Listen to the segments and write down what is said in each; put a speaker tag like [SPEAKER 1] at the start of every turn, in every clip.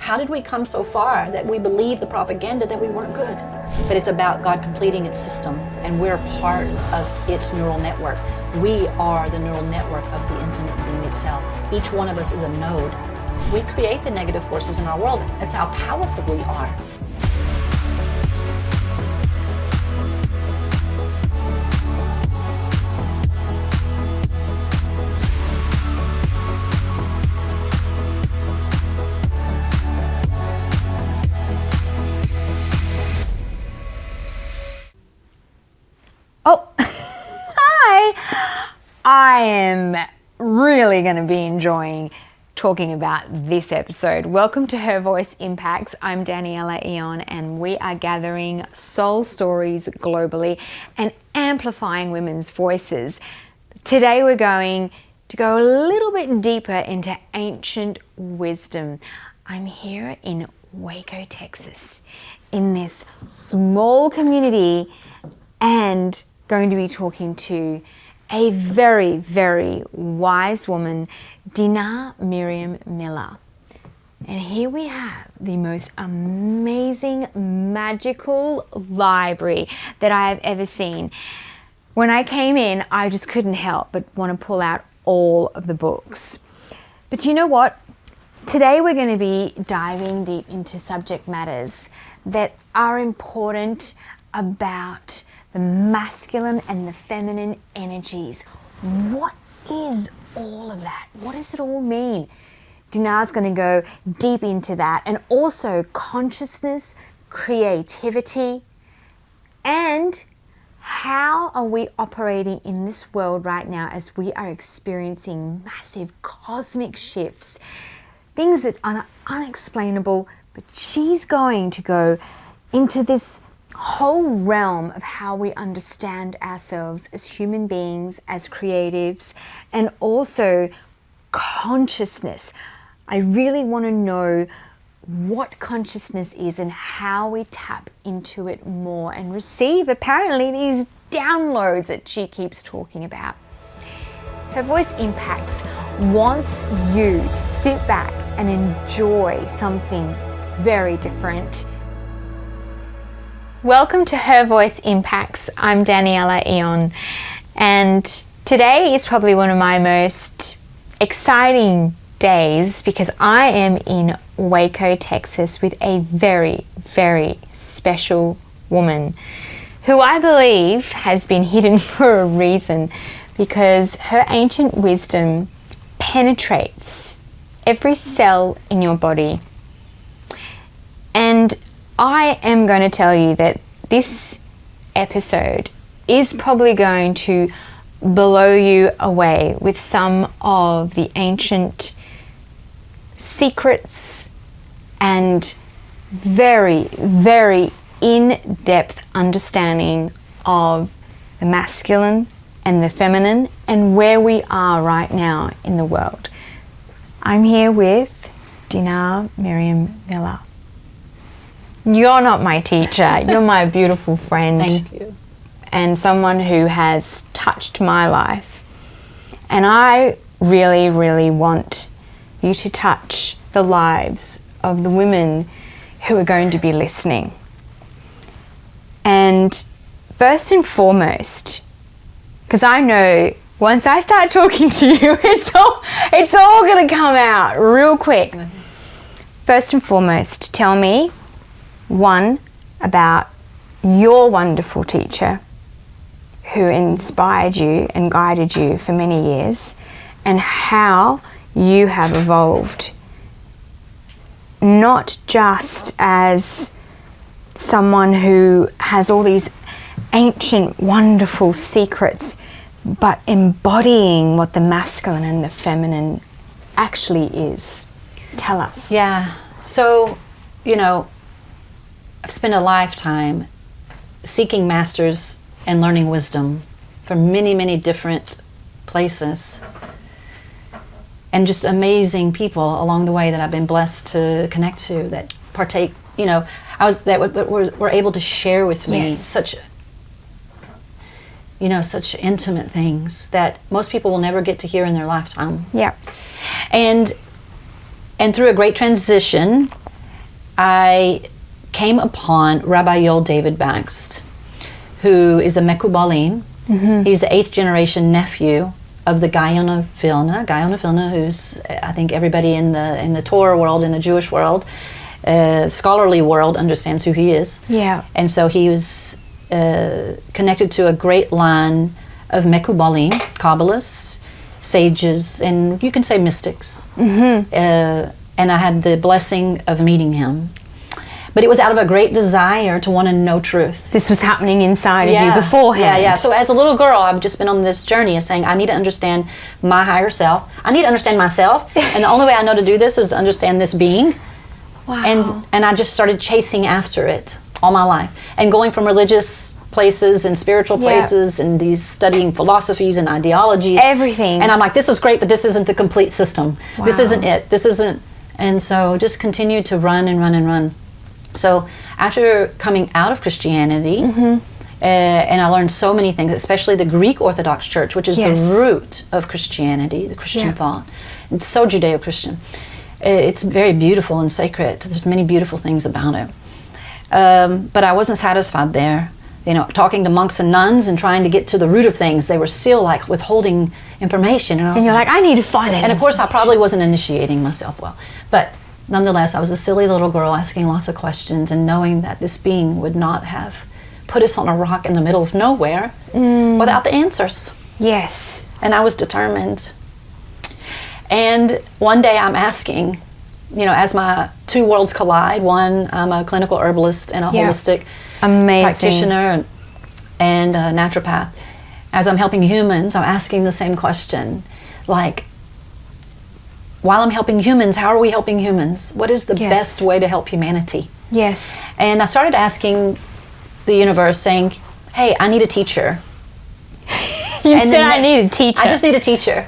[SPEAKER 1] How did we come so far that we believed the propaganda that we weren't good? But it's about God completing its system, and we're part of its neural network. We are the neural network of the infinite being itself. Each one of us is a node. We create the negative forces in our world. That's how powerful we are.
[SPEAKER 2] Oh, hi! I am really going to be enjoying talking about this episode. Welcome to Her Voice Impacts. I'm Daniela Ion, and we are gathering soul stories globally and amplifying women's voices. Today we're going to go a little bit deeper into ancient wisdom. I'm here in Waco, Texas, in this small community, and going to be talking to a very, very wise woman, Dinah Miriam Miller. And here we have the most amazing, magical library that I have ever seen. When I came in, I just couldn't help but want to pull out all of the books. But you know what? Today we're going to be diving deep into subject matters that are important about the masculine and the feminine energies. What is all of that? What does it all mean? Dinah's going to go deep into that, and also consciousness, creativity, and how are we operating in this world right now as we are experiencing massive cosmic shifts, things that are unexplainable, but she's going to go into this whole realm of how we understand ourselves as human beings, as creatives, and also consciousness. I really want to know what consciousness is and how we tap into it more and receive apparently these downloads that she keeps talking about. Her Voice Impacts wants you to sit back and enjoy something very different. Welcome to Her Voice Impacts. I'm Daniela Ion, and today is probably one of my most exciting days because I am in Waco, Texas with a very, very special woman who I believe has been hidden for a reason, because her ancient wisdom penetrates every cell in your body. And I am going to tell you that this episode is probably going to blow you away with some of the ancient secrets and very, very in-depth understanding of the masculine and the feminine and where we are right now in the world. I'm here with Dinah Miriam Miller. You're not my teacher, you're my beautiful friend.
[SPEAKER 1] Thank you.
[SPEAKER 2] And someone who has touched my life. And I really, really want you to touch the lives of the women who are going to be listening. And first and foremost, because I know once I start talking to you, it's all going to come out real quick. First and foremost, tell me one about your wonderful teacher who inspired you and guided you for many years, and how you have evolved, not just as someone who has all these ancient wonderful secrets, but embodying what the masculine and the feminine actually is. Tell us.
[SPEAKER 1] Yeah. So, I've spent a lifetime seeking masters and learning wisdom from many, many different places, and just amazing people along the way that I've been blessed to connect to, that partake, were able to share with me such intimate things that most people will never get to hear in their lifetime.
[SPEAKER 2] Yeah.
[SPEAKER 1] And through a great transition, I came upon Rabbi Yoel David Bakst, who is a Mekubalim. He's the 8th generation nephew of the Gaon of Vilna. Gaon of Vilna, who's, I think everybody in the Torah world, in the Jewish world, scholarly world understands who he is.
[SPEAKER 2] Yeah.
[SPEAKER 1] And so he was connected to a great line of Mekubalim, Kabbalists, sages, and you can say mystics. And I had the blessing of meeting him. But it was out of a great desire to want to know truth.
[SPEAKER 2] This was happening inside of you beforehand.
[SPEAKER 1] Yeah. So as a little girl, I've just been on this journey of saying, I need to understand my higher self. I need to understand myself. And the only way I know to do this is to understand this being.
[SPEAKER 2] Wow.
[SPEAKER 1] And I just started chasing after it all my life. And going from religious places and spiritual places and these studying philosophies and ideologies.
[SPEAKER 2] Everything.
[SPEAKER 1] And I'm like, this is great, but this isn't the complete system.
[SPEAKER 2] Wow.
[SPEAKER 1] This isn't it. This isn't. And so just continued to run and run and run. So after coming out of Christianity, and I learned so many things, especially the Greek Orthodox Church, which is the root of Christianity, the Christian thought. It's so Judeo-Christian. It's very beautiful and sacred. There's many beautiful things about it. But I wasn't satisfied there. You know, talking to monks and nuns and trying to get to the root of things, they were still like withholding information. And
[SPEAKER 2] you're like, I need to find it.
[SPEAKER 1] And of course, I probably wasn't initiating myself well. But nonetheless, I was a silly little girl asking lots of questions and knowing that this being would not have put us on a rock in the middle of nowhere without the answers.
[SPEAKER 2] Yes.
[SPEAKER 1] And I was determined. And one day I'm asking, you know, as my two worlds collide, one, I'm a clinical herbalist and a holistic practitioner and a naturopath. As I'm helping humans, I'm asking the same question. Like, while I'm helping humans, how are we helping humans? What is the best way to help humanity?
[SPEAKER 2] Yes.
[SPEAKER 1] And I started asking the universe, saying, hey, I need a teacher.
[SPEAKER 2] You said I need a teacher.
[SPEAKER 1] I just need a teacher.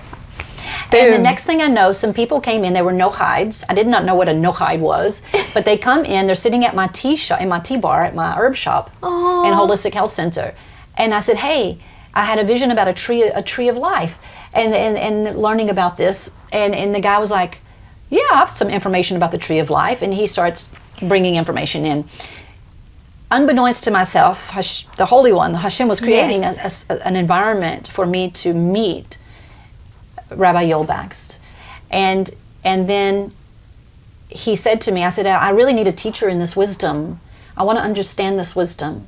[SPEAKER 2] Boom.
[SPEAKER 1] And the next thing I know, some people came in. There were no hides. I did not know what a no hide was, but they come in. They're sitting at my tea shop, in my tea bar at my herb shop, in Holistic Health Center. And I said, "Hey, I had a vision about a tree of life, and learning about this." And the guy was like, "Yeah, I have some information about the tree of life." And he starts bringing information in. Unbeknownst to myself, the Holy One, Hashem, was creating an environment for me to meet Rabbi Yoel Bakst. And then he said to me, I said, I really need a teacher in this wisdom. I want to understand this wisdom.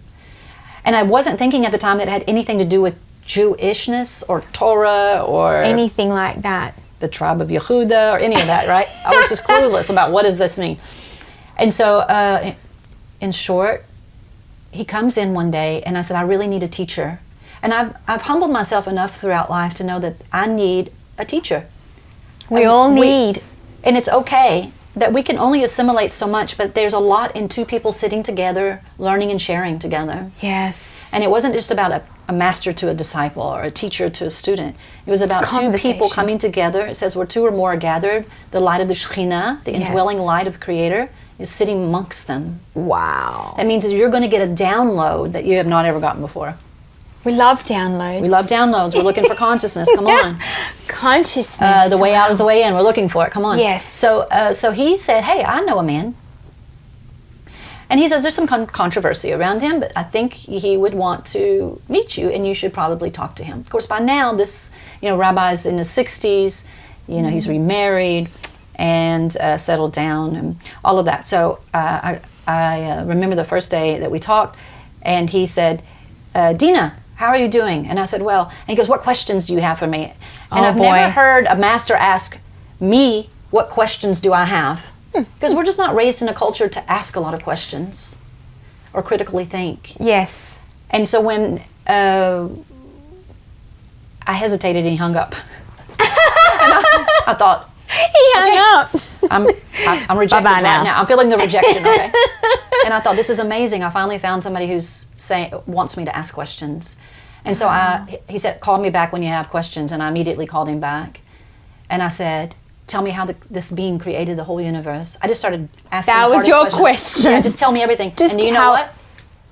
[SPEAKER 1] And I wasn't thinking at the time that it had anything to do with Jewishness or Torah or
[SPEAKER 2] anything like that.
[SPEAKER 1] The tribe of Yehuda or any of that, right? I was just clueless about what does this mean. And so, in short, he comes in one day and I said, I really need a teacher. And I've humbled myself enough throughout life to know that I need a teacher.
[SPEAKER 2] We all need.
[SPEAKER 1] And it's okay that we can only assimilate so much, but there's a lot in two people sitting together, learning and sharing together.
[SPEAKER 2] Yes.
[SPEAKER 1] And it wasn't just about a master to a disciple or a teacher to a student. It was about two people coming together. It says where two or more are gathered, the light of the Shekhinah, the indwelling light of the Creator, is sitting amongst them.
[SPEAKER 2] Wow.
[SPEAKER 1] That means that you're going to get a download that you have not ever gotten before.
[SPEAKER 2] We love downloads.
[SPEAKER 1] We love downloads. We're looking for consciousness. Come on.
[SPEAKER 2] Consciousness.
[SPEAKER 1] The way out is the way in. We're looking for it. Come on.
[SPEAKER 2] Yes.
[SPEAKER 1] So he said, hey, I know a man. And he says there's some controversy around him, but I think he would want to meet you, and you should probably talk to him. Of course, by now, this rabbi's in his 60s. He's remarried and settled down and all of that. So I remember the first day that we talked, and he said, Dinah, how are you doing? And I said, well. And he goes, what questions do you have for me? And I've never heard a master ask me, what questions do I have? Because we're just not raised in a culture to ask a lot of questions or critically think.
[SPEAKER 2] Yes.
[SPEAKER 1] And so when I hesitated and he hung up. And I thought,
[SPEAKER 2] he hung up.
[SPEAKER 1] I'm rejected right now. I'm feeling the rejection, okay? And I thought, this is amazing. I finally found somebody who's wants me to ask questions. And so he said, call me back when you have questions. And I immediately called him back. And I said, tell me how this being created the whole universe. I just started asking
[SPEAKER 2] That was your question.
[SPEAKER 1] Yeah, just tell me everything. And do you know what?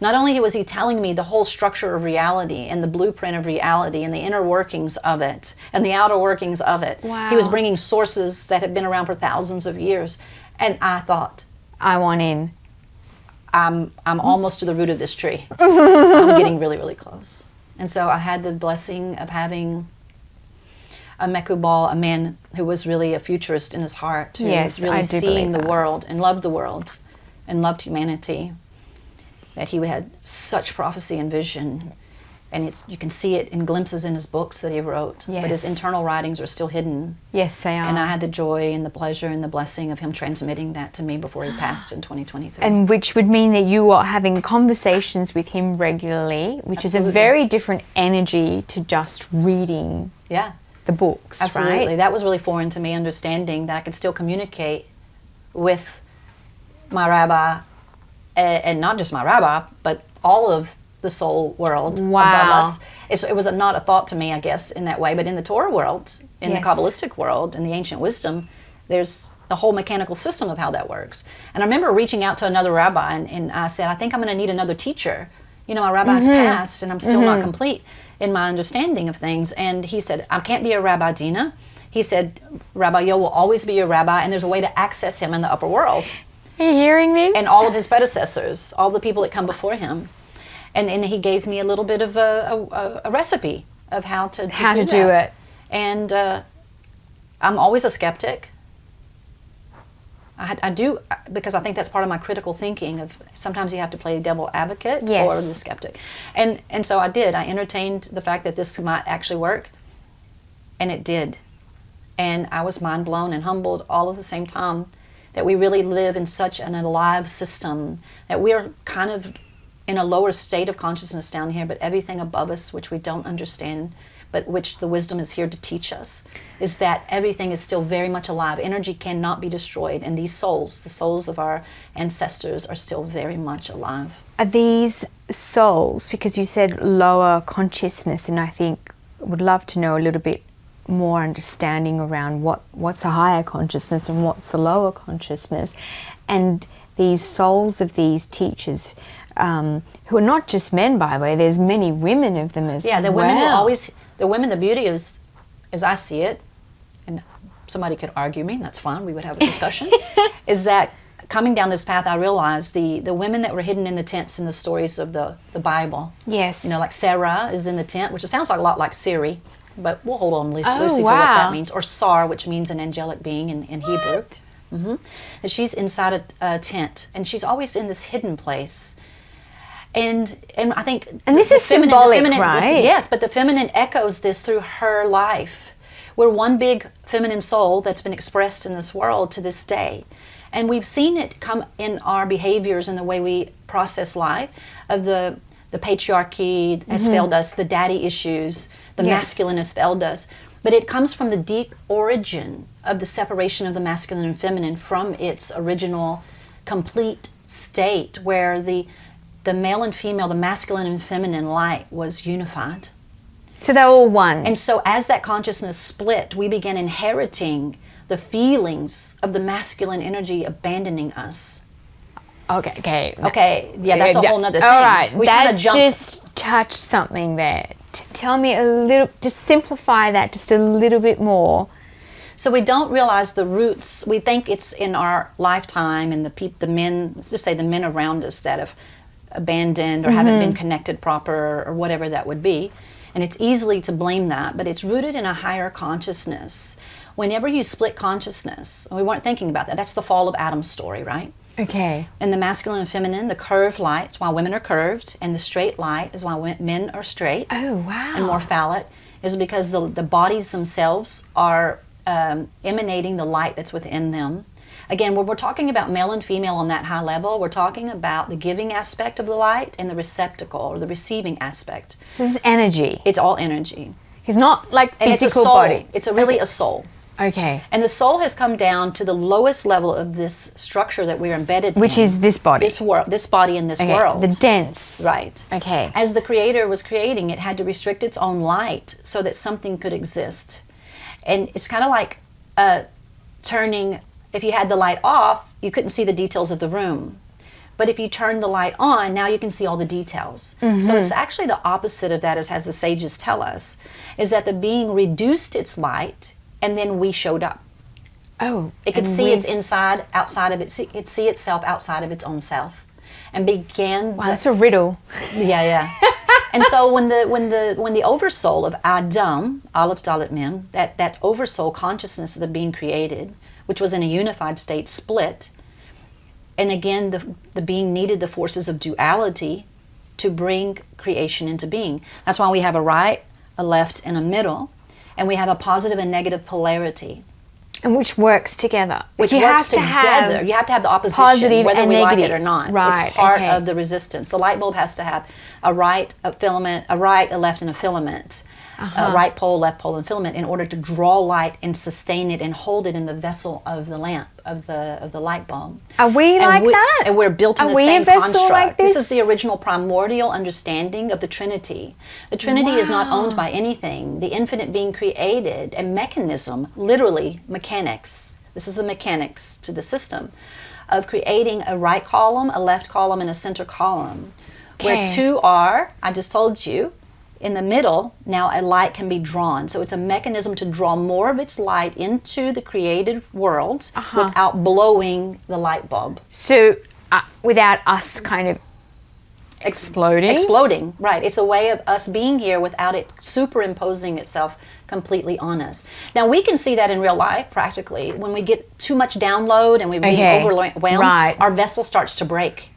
[SPEAKER 1] Not only was he telling me the whole structure of reality and the blueprint of reality and the inner workings of it and the outer workings of it.
[SPEAKER 2] Wow.
[SPEAKER 1] He was bringing sources that had been around for thousands of years. And I thought,
[SPEAKER 2] I want in.
[SPEAKER 1] I'm almost to the root of this tree. I'm getting really, really close. And so I had the blessing of having a Mekubal, a man who was really a futurist in his heart, who was really seeing the world and loved the world and loved humanity, that he had such prophecy and vision. And you can see it in glimpses in his books that he wrote, but his internal writings are still hidden.
[SPEAKER 2] Yes, they are.
[SPEAKER 1] And I had the joy and the pleasure and the blessing of him transmitting that to me before he passed in 2023.
[SPEAKER 2] And which would mean that you are having conversations with him regularly, which is a very different energy to just reading the books,
[SPEAKER 1] Absolutely.
[SPEAKER 2] right?
[SPEAKER 1] That was really foreign to me, understanding that I could still communicate with my rabbi, and not just my rabbi, but all of the soul world above us. It was not a thought to me, I guess, in that way, but in the Torah world, in the Kabbalistic world, in the ancient wisdom, there's a whole mechanical system of how that works. And I remember reaching out to another rabbi, and I said, I think I'm going to need another teacher. You know, my rabbi has passed, and I'm still not complete in my understanding of things. And he said, I can't be a Rabbi Dinah. He said, Rabbi Yo will always be your rabbi, and there's a way to access him in the upper world.
[SPEAKER 2] Are you hearing this?
[SPEAKER 1] And all of his predecessors, all the people that come before him. And he gave me a little bit of a recipe of how to do it. And I'm always a skeptic. I do, because I think that's part of my critical thinking of sometimes you have to play devil advocate or the skeptic. And so I did. I entertained the fact that this might actually work, and it did. And I was mind blown and humbled all at the same time that we really live in such an alive system, that we're kind of in a lower state of consciousness down here, but everything above us, which we don't understand, but which the wisdom is here to teach us, is that everything is still very much alive. Energy cannot be destroyed, and these souls, the souls of our ancestors, are still very much alive.
[SPEAKER 2] Are these souls, because you said lower consciousness, and I think would love to know a little bit more understanding around what's a higher consciousness and what's a lower consciousness, and these souls of these teachers, who are not just men, by the way, there's many women of them as well.
[SPEAKER 1] Yeah, the women will always, the beauty is, as I see it, and somebody could argue me, that's fine, we would have a discussion, is that coming down this path, I realized the women that were hidden in the tents in the stories of the Bible.
[SPEAKER 2] Yes.
[SPEAKER 1] You know, like Sarah is in the tent, which sounds like a lot like Siri, but we'll hold on loosely to what that means. Or Sar, which means an angelic being in Hebrew. That she's inside a tent, and she's always in this hidden place. And I think,
[SPEAKER 2] and this is symbolic, right?
[SPEAKER 1] Yes, but the feminine echoes this through her life. We're one big feminine soul that's been expressed in this world to this day, and we've seen it come in our behaviors and the way we process life. Of the patriarchy has failed us, the daddy issues, the masculine has failed us, but it comes from the deep origin of the separation of the masculine and feminine from its original complete state, where the male and female, the masculine and feminine light was unified.
[SPEAKER 2] So they're all one.
[SPEAKER 1] And so as that consciousness split, we began inheriting the feelings of the masculine energy abandoning us.
[SPEAKER 2] Okay.
[SPEAKER 1] Yeah, that's a whole nother thing.
[SPEAKER 2] All right,
[SPEAKER 1] we
[SPEAKER 2] that just touched something there. Tell me a little, just simplify that just a little bit more.
[SPEAKER 1] So we don't realize the roots. We think it's in our lifetime, and the men, let's just say the men around us that have abandoned or haven't been connected proper, or whatever that would be. And it's easily to blame that, but it's rooted in a higher consciousness. Whenever you split consciousness, and we weren't thinking about that, that's the fall of Adam's story, right?
[SPEAKER 2] Okay.
[SPEAKER 1] And the masculine and feminine, the curved light is why women are curved, and the straight light is why men are straight.
[SPEAKER 2] Oh, wow.
[SPEAKER 1] And more phallic, is because the bodies themselves are emanating the light that's within them. Again, when we're talking about male and female on that high level, we're talking about the giving aspect of the light and the receptacle, or the receiving aspect.
[SPEAKER 2] So this is energy.
[SPEAKER 1] It's all energy.
[SPEAKER 2] It's not like physical
[SPEAKER 1] and it's a soul.
[SPEAKER 2] bodies.
[SPEAKER 1] It's really a soul.
[SPEAKER 2] Okay.
[SPEAKER 1] And the soul has come down to the lowest level of this structure that we're embedded in.
[SPEAKER 2] Which is this body.
[SPEAKER 1] This body in this world.
[SPEAKER 2] The dense.
[SPEAKER 1] Right.
[SPEAKER 2] Okay.
[SPEAKER 1] As the Creator was creating, it had to restrict its own light so that something could exist. And it's kind of like turning, if you had the light off, you couldn't see the details of the room. But if you turn the light on, now you can see all the details. So it's actually the opposite of that, as the sages tell us, is that the being reduced its light, and then we showed up.
[SPEAKER 2] Oh.
[SPEAKER 1] It could see its inside, outside of it. It could see itself outside of its own self, and began.
[SPEAKER 2] Wow, that's a riddle.
[SPEAKER 1] Yeah. And so when the oversoul of Adam, Aleph Dalet Mem, that oversoul consciousness of the being created, which was in a unified state, split, and again the being needed the forces of duality to bring creation into being. That's why we have a right, a left, and a middle, and we have a positive and negative polarity.
[SPEAKER 2] And which works together.
[SPEAKER 1] Which works together. You have to have the opposition, whether we like it or not.
[SPEAKER 2] Right,
[SPEAKER 1] it's part of the resistance. The light bulb has to have a right, a filament, a right, a left, and a filament. A right pole, left pole, and filament in order to draw light and sustain it and hold it in the vessel of the lamp, of the light bulb.
[SPEAKER 2] Are we that?
[SPEAKER 1] And we're built in the
[SPEAKER 2] we
[SPEAKER 1] same
[SPEAKER 2] a vessel
[SPEAKER 1] construct.
[SPEAKER 2] like
[SPEAKER 1] This is the original primordial understanding of the Trinity. The Trinity is not owned by anything. The infinite being created a mechanism, literally mechanics. This is the mechanics to the system of creating a right column, a left column, and a center column. Where two are, I just told you, in the middle, now a light can be drawn. So it's a mechanism to draw more of its light into the created world without blowing the light bulb.
[SPEAKER 2] So without us kind of exploding?
[SPEAKER 1] Exploding, right. It's a way of us being here without it superimposing itself completely on us. Now, we can see that in real life, practically. When we get too much download and we're being overwhelmed, our vessel starts to break.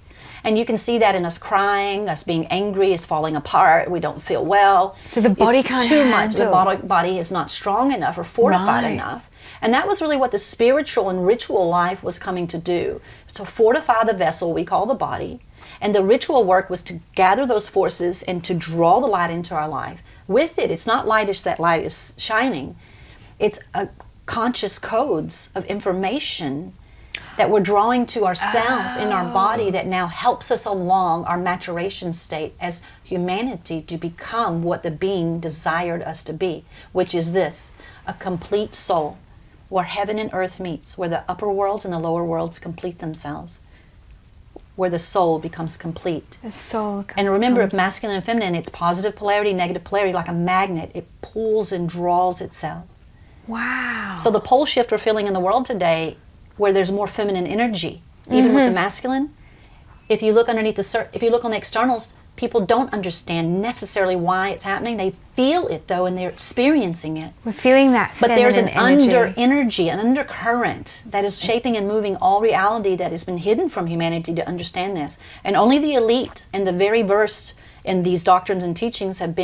[SPEAKER 1] And you can see that in us crying, us being angry, us falling apart, we don't feel well.
[SPEAKER 2] So the body can't
[SPEAKER 1] too
[SPEAKER 2] handle.
[SPEAKER 1] much. The body is not strong enough or fortified enough. And that was really what the spiritual and ritual life was coming to do, to fortify the vessel we call the body. And the ritual work was to gather those forces and to draw the light into our life. With it, it's not lightish that light is shining. It's a conscious codes of information that we're drawing to ourself in our body that now helps us along our maturation state as humanity to become what the being desired us to be, which is this, a complete soul, where heaven and earth meets, where the upper worlds and the lower worlds complete themselves, where the soul becomes complete.
[SPEAKER 2] The soul
[SPEAKER 1] and remember, if masculine and feminine, it's positive polarity, negative polarity, like a magnet. It pulls and draws itself.
[SPEAKER 2] Wow.
[SPEAKER 1] So the pole shift we're feeling in the world today, where there's more feminine energy, even with the masculine. If you look underneath if you look on the externals, people don't understand necessarily why it's happening. They feel it though, and they're experiencing it.
[SPEAKER 2] We're feeling that
[SPEAKER 1] But there's an
[SPEAKER 2] energy.
[SPEAKER 1] an undercurrent that is shaping and moving all reality that has been hidden from humanity to understand this. And only the elite and the very versed in these doctrines and teachings have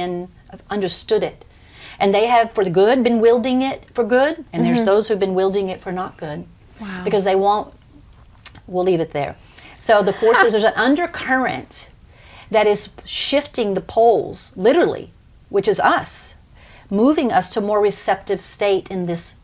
[SPEAKER 1] understood it. And they have, for the good, been wielding it for good, and there's those who've been wielding it for not good.
[SPEAKER 2] Wow.
[SPEAKER 1] Because we'll leave it there. So the forces, there's an undercurrent that is shifting the poles, literally, which is us, moving us to a more receptive state in this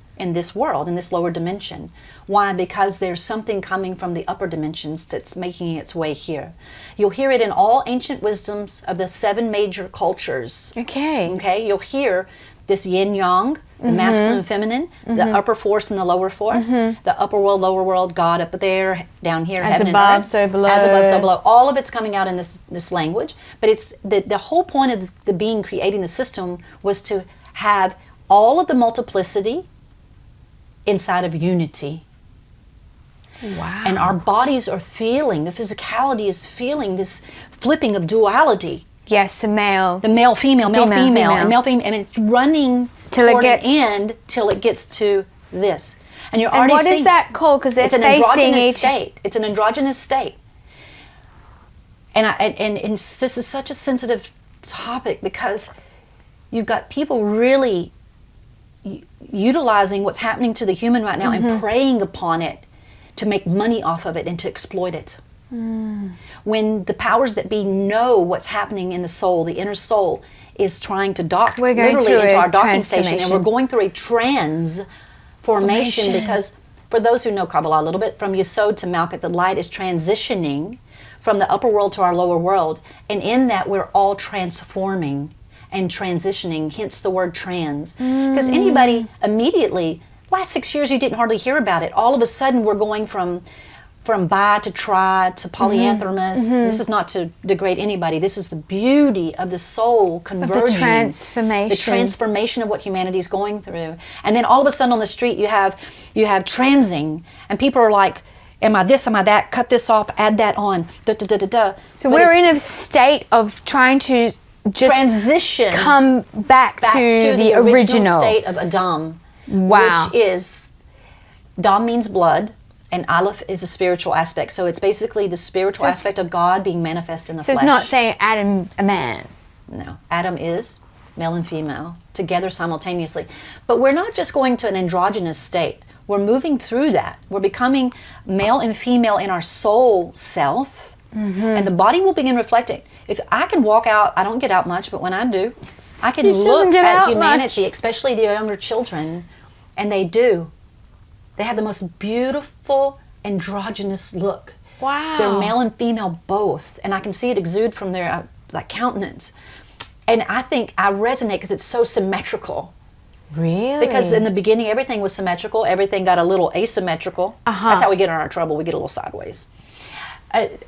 [SPEAKER 1] world, in this lower dimension. Why? Because there's something coming from the upper dimensions that's making its way here. You'll hear it in all ancient wisdoms of the 7 major cultures. Okay, you'll hear this yin-yang, the masculine and feminine, the upper force and the lower force, the upper world, lower world, God up there, down here,
[SPEAKER 2] as
[SPEAKER 1] heaven
[SPEAKER 2] above,
[SPEAKER 1] and earth.
[SPEAKER 2] so below.
[SPEAKER 1] As above, so below. All of it's coming out in this language. But it's the whole point of the being creating the system was to have all of the multiplicity inside of unity.
[SPEAKER 2] Wow.
[SPEAKER 1] And our bodies are feeling, the physicality is feeling this flipping of duality.
[SPEAKER 2] Yes, the male,
[SPEAKER 1] female, and male, female, and it's running toward an end till it gets to this. And you're already
[SPEAKER 2] what
[SPEAKER 1] seeing,
[SPEAKER 2] is that called? Because they're
[SPEAKER 1] it's an
[SPEAKER 2] facing
[SPEAKER 1] androgynous state. It's an androgynous state. And this is such a sensitive topic because you've got people really utilizing what's happening to the human right now and preying upon it to make money off of it and to exploit it. When the powers that be know what's happening in the soul, the inner soul is trying to dock literally into our docking station, and we're going through a transformation because for those who know Kabbalah a little bit, from Yesod to Malkut, the light is transitioning from the upper world to our lower world, and in that we're all transforming and transitioning, hence the word trans. Because anybody immediately, last 6 years you didn't hardly hear about it. All of a sudden we're going from from bi to tri to polyanthromous. This is not to degrade anybody. This is the beauty of the soul converging.
[SPEAKER 2] Of the transformation.
[SPEAKER 1] The transformation of what humanity is going through. And then all of a sudden on the street you have transing, and people are like, am I this, am I that, cut this off, add that on, da-da-da-da-da.
[SPEAKER 2] So we're in a state of trying to just
[SPEAKER 1] transition
[SPEAKER 2] come back to the original
[SPEAKER 1] state of Adam.
[SPEAKER 2] Wow.
[SPEAKER 1] Which is, Dam means blood, and Aleph is a spiritual aspect. So it's basically the spiritual aspect of God being manifest in the flesh.
[SPEAKER 2] So it's not saying Adam a man.
[SPEAKER 1] No. Adam is male and female together simultaneously. But we're not just going to an androgynous state. We're moving through that. We're becoming male and female in our soul self, and the body will begin reflecting. If I can walk out, I don't get out much, but when I do, I can look at humanity, especially the younger children, and they do. They have the most beautiful androgynous look.
[SPEAKER 2] Wow.
[SPEAKER 1] They're male and female both, and I can see it exude from their countenance. And I think I resonate because it's so symmetrical.
[SPEAKER 2] Really?
[SPEAKER 1] Because in the beginning, everything was symmetrical. Everything got a little asymmetrical. That's how we get in our trouble. We get a little sideways.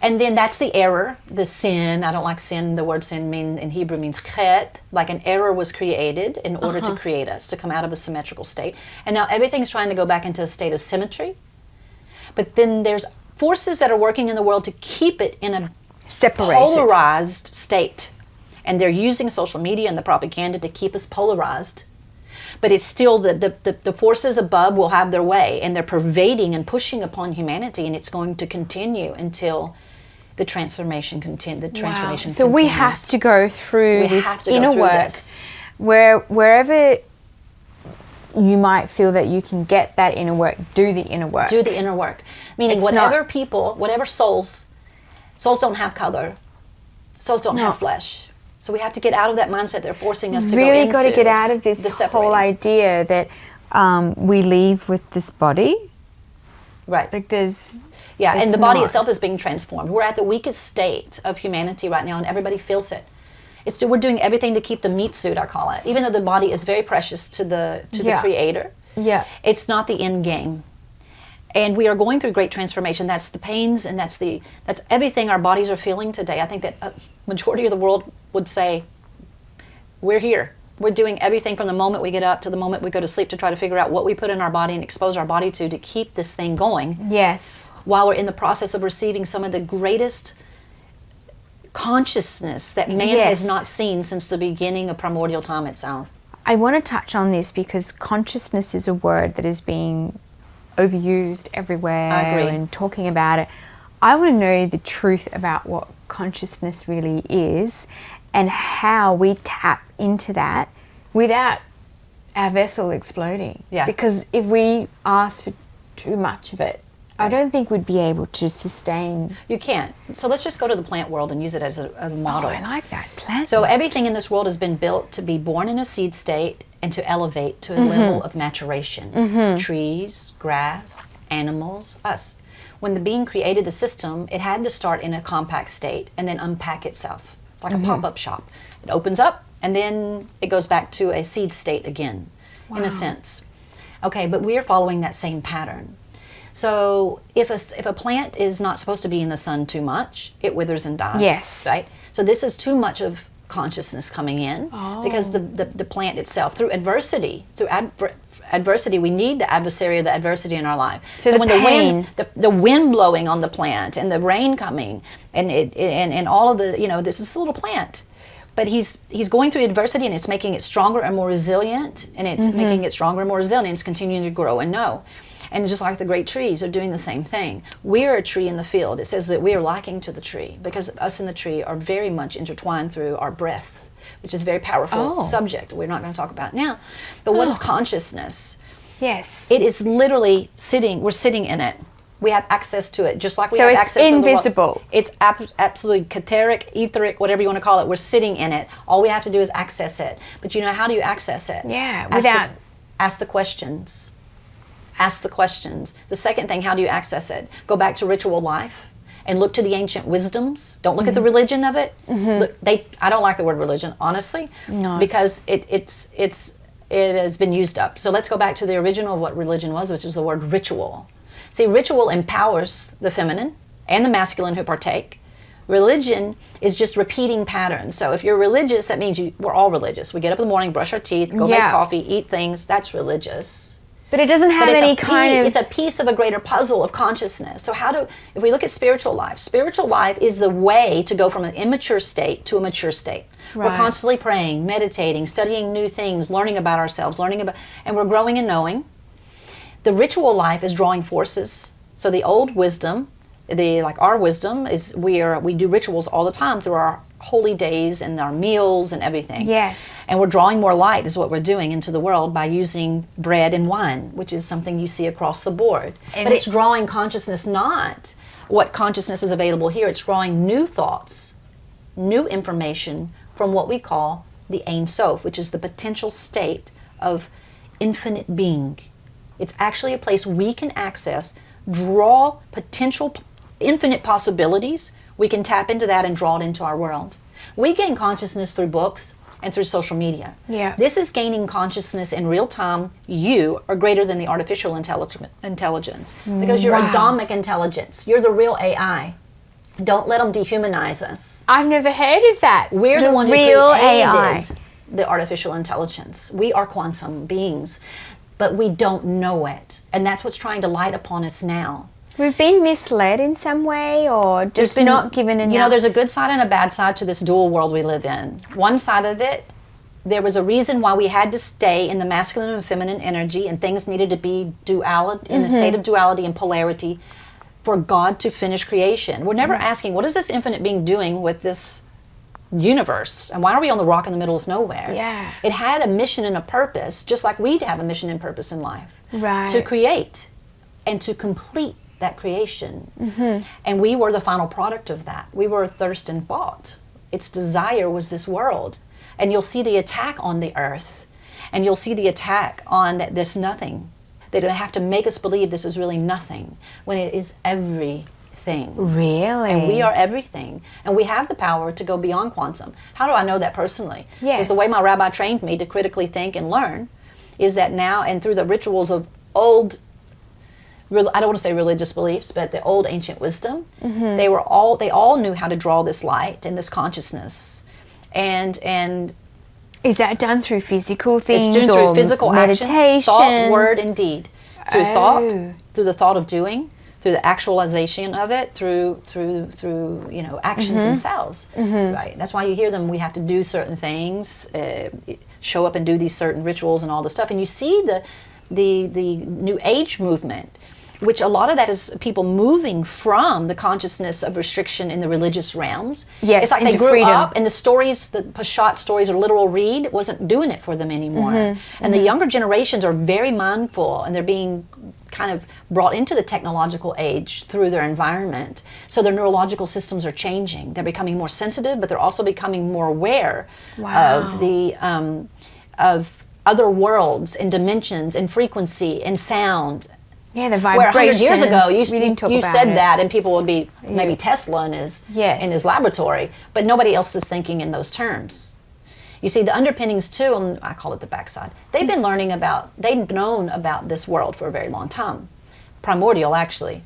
[SPEAKER 1] And then that's the error, the sin. I don't like sin. The word sin in Hebrew means chet. Like an error was created in order to create us, to come out of a symmetrical state. And now everything's trying to go back into a state of symmetry. But then there's forces that are working in the world to keep it in a polarized state. And they're using social media and the propaganda to keep us polarized. But it's still the forces above will have their way, and they're pervading and pushing upon humanity, and it's going to continue until the transformation continues.
[SPEAKER 2] So we have to go through this inner work, wherever you might feel that you can get that inner work, do the inner work.
[SPEAKER 1] Do the inner work. Meaning whatever souls don't have color, souls don't have flesh. So we have to get out of that mindset they're forcing us to go into.
[SPEAKER 2] Really got to get out of this whole idea that we leave with this body.
[SPEAKER 1] Right.
[SPEAKER 2] Like there's...
[SPEAKER 1] Yeah, and the body itself is being transformed. We're at the weakest state of humanity right now, and everybody feels it. We're doing everything to keep the meat suit, I call it. Even though the body is very precious to the Creator, it's not the end game. And we are going through great transformation. That's the pains, and that's everything our bodies are feeling today. I think that a majority of the world would say, we're here. We're doing everything from the moment we get up to the moment we go to sleep to try to figure out what we put in our body and expose our body to keep this thing going.
[SPEAKER 2] Yes. While
[SPEAKER 1] we're in the process of receiving some of the greatest consciousness that man has not seen since the beginning of primordial time itself.
[SPEAKER 2] I want to touch on this because consciousness is a word that is being overused everywhere.
[SPEAKER 1] I agree.
[SPEAKER 2] And talking about it. I want to know the truth about what consciousness really is and how we tap into that without our vessel exploding.
[SPEAKER 1] Yeah.
[SPEAKER 2] Because if we ask for too much of it, I don't think we'd be able to sustain.
[SPEAKER 1] You can't. So let's just go to the plant world and use it as a model.
[SPEAKER 2] Oh, I like that. Plant.
[SPEAKER 1] So everything in this world has been built to be born in a seed state and to elevate to a level of maturation. Trees, grass, animals, us. When the being created the system, it had to start in a compact state and then unpack itself. It's like a pop-up shop. It opens up and then it goes back to a seed state again, in a sense. Okay, but we are following that same pattern. So if a plant is not supposed to be in the sun too much, it withers and dies.
[SPEAKER 2] Yes.
[SPEAKER 1] Right? So this is too much of consciousness coming in because the plant itself, through adversity, we need the adversary of the adversity in our life. So when the wind blowing on the plant and the rain coming and all of the, this is a little plant. But he's going through adversity and it's making it stronger and more resilient, and it's making it stronger and more resilient, and it's continuing to grow and know. And just like the great trees are doing the same thing. We're a tree in the field. It says that we are likened to the tree because us and the tree are very much intertwined through our breath, which is a very powerful subject we're not going to talk about now. But what is consciousness?
[SPEAKER 2] Yes.
[SPEAKER 1] It is literally we're sitting in it. We have access to it, just like we have access to the world.
[SPEAKER 2] So it's invisible.
[SPEAKER 1] It's absolutely etheric, wewhatever you want to call it. We're sitting in it. All we have to do is access it. But how do you access it?
[SPEAKER 2] Yeah,
[SPEAKER 1] ask the questions. Ask the questions. The second thing, how do you access it? Go back to ritual life and look to the ancient wisdoms. Don't look at the religion of it. Look, I don't like the word religion, honestly, because it has been used up. So let's go back to the original of what religion was, which is the word ritual. See, ritual empowers the feminine and the masculine who partake. Religion is just repeating patterns. So if you're religious, that means we're all religious. We get up in the morning, brush our teeth, go make coffee, eat things. That's religious.
[SPEAKER 2] But it doesn't have any kind of...
[SPEAKER 1] It's a piece of a greater puzzle of consciousness. So if we look at spiritual life is the way to go from an immature state to a mature state. Right. We're constantly praying, meditating, studying new things, learning about ourselves, and we're growing and knowing. The ritual life is drawing forces. So the old wisdom, our wisdom is we do rituals all the time through our holy days and our meals and everything.
[SPEAKER 2] Yes.
[SPEAKER 1] And we're drawing more light is what we're doing into the world by using bread and wine, which is something you see across the board. But it's drawing consciousness, not what consciousness is available here. It's drawing new thoughts, new information from what we call the Ein Sof, which is the potential state of infinite being. It's actually a place we can access, draw potential infinite possibilities. We can tap into that and draw it into our world. We gain consciousness through books and through social media.
[SPEAKER 2] Yeah.
[SPEAKER 1] This is gaining consciousness in real time. You are greater than the artificial intelligence because you're Adamic intelligence. You're the real AI. Don't let them dehumanize us.
[SPEAKER 2] I've never heard of that.
[SPEAKER 1] We're the one who
[SPEAKER 2] real
[SPEAKER 1] created
[SPEAKER 2] AI.
[SPEAKER 1] The artificial intelligence. We are quantum beings, but we don't know it. And that's what's trying to light upon us now.
[SPEAKER 2] We've been misled in some way, or just not given enough.
[SPEAKER 1] There's a good side and a bad side to this dual world we live in. One side of it, there was a reason why we had to stay in the masculine and feminine energy, and things needed to be duality, in a state of duality and polarity for God to finish creation. We're never asking, what is this infinite being doing with this universe? And why are we on the rock in the middle of nowhere?
[SPEAKER 2] Yeah.
[SPEAKER 1] It had a mission and a purpose, just like we have a mission and purpose in life.
[SPEAKER 2] Right.
[SPEAKER 1] To create and to complete that creation. And we were the final product of that. We were thirst and thought. Its desire was this world. And you'll see the attack on the earth. And you'll see the attack on this nothing. They don't have to make us believe this is really nothing when it is everything.
[SPEAKER 2] Really?
[SPEAKER 1] And we are everything. And we have the power to go beyond quantum. How do I know that personally?
[SPEAKER 2] Yes.
[SPEAKER 1] Because the way my rabbi trained me to critically think and learn is that now, and through the rituals of old, I don't want to say religious beliefs, but the old ancient wisdom, they all knew how to draw this light and this consciousness. And
[SPEAKER 2] is that done through physical things?
[SPEAKER 1] It's done through physical action, thought, word, and deed. Through thought, through the thought of doing, through the actualization of it, through actions themselves. Right? That's why you hear them. We have to do certain things, show up and do these certain rituals and all this stuff. And you see the New Age movement, which a lot of that is people moving from the consciousness of restriction in the religious realms.
[SPEAKER 2] Yes,
[SPEAKER 1] it's like they
[SPEAKER 2] into
[SPEAKER 1] grew
[SPEAKER 2] freedom.
[SPEAKER 1] up, and the stories, the Peshat stories or literal read, wasn't doing it for them anymore. And the younger generations are very mindful, and they're being kind of brought into the technological age through their environment. So their neurological systems are changing. They're becoming more sensitive, but they're also becoming more aware of the of other worlds and dimensions and frequency and sound.
[SPEAKER 2] Yeah, the
[SPEAKER 1] Where 100
[SPEAKER 2] vibrations.
[SPEAKER 1] years ago, you
[SPEAKER 2] about
[SPEAKER 1] said
[SPEAKER 2] it.
[SPEAKER 1] that, and people would be maybe Tesla in his laboratory, but nobody else is thinking in those terms. You see, the underpinnings too, and I call it the backside. They've known about this world for a very long time, primordial actually,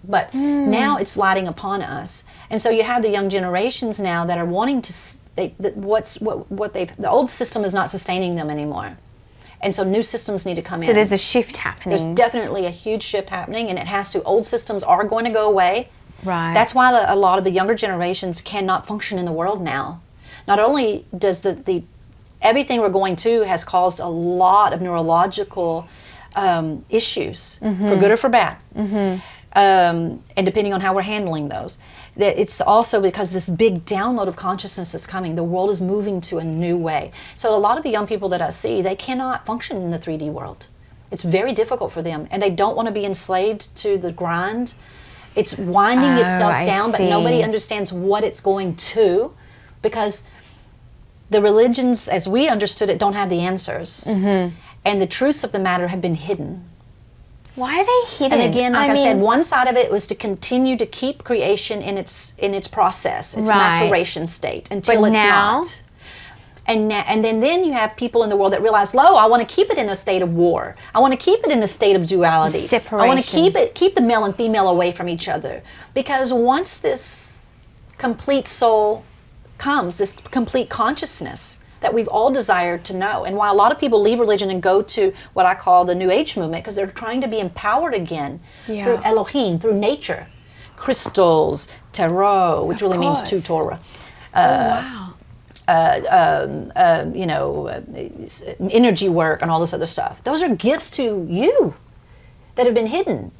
[SPEAKER 1] but now it's lighting upon us, and so you have the young generations now that are wanting to. The old system is not sustaining them anymore. And so new systems need to come in.
[SPEAKER 2] So there's a shift happening.
[SPEAKER 1] There's definitely a huge shift happening, and it has to. Old systems are going to go away.
[SPEAKER 2] Right.
[SPEAKER 1] That's why a lot of the younger generations cannot function in the world now. Not only does the everything we're going to has caused a lot of neurological issues, for good or for bad, and depending on how we're handling those. That it's also because this big download of consciousness is coming. The world is moving to a new way. So a lot of the young people that I see, they cannot function in the 3D world. It's very difficult for them, and they don't want to be enslaved to the grind. It's winding itself down, but nobody understands what it's going to, because the religions, as we understood it, don't have the answers. And the truths of the matter have been hidden.
[SPEAKER 2] Why are they hidden?
[SPEAKER 1] And again, like I said, one side of it was to continue to keep creation in its process, its maturation state, until it's not. And then you have people in the world that realize, I want to keep it in a state of war. I want to keep it in a state of duality.
[SPEAKER 2] Separation.
[SPEAKER 1] I want to keep the male and female away from each other. Because once this complete soul comes, this complete consciousness that we've all desired to know. And why a lot of people leave religion and go to what I call the New Age movement, because they're trying to be empowered again through Elohim, through nature. Crystals, tarot, which really means to Torah. Energy work and all this other stuff. Those are gifts to you that have been hidden.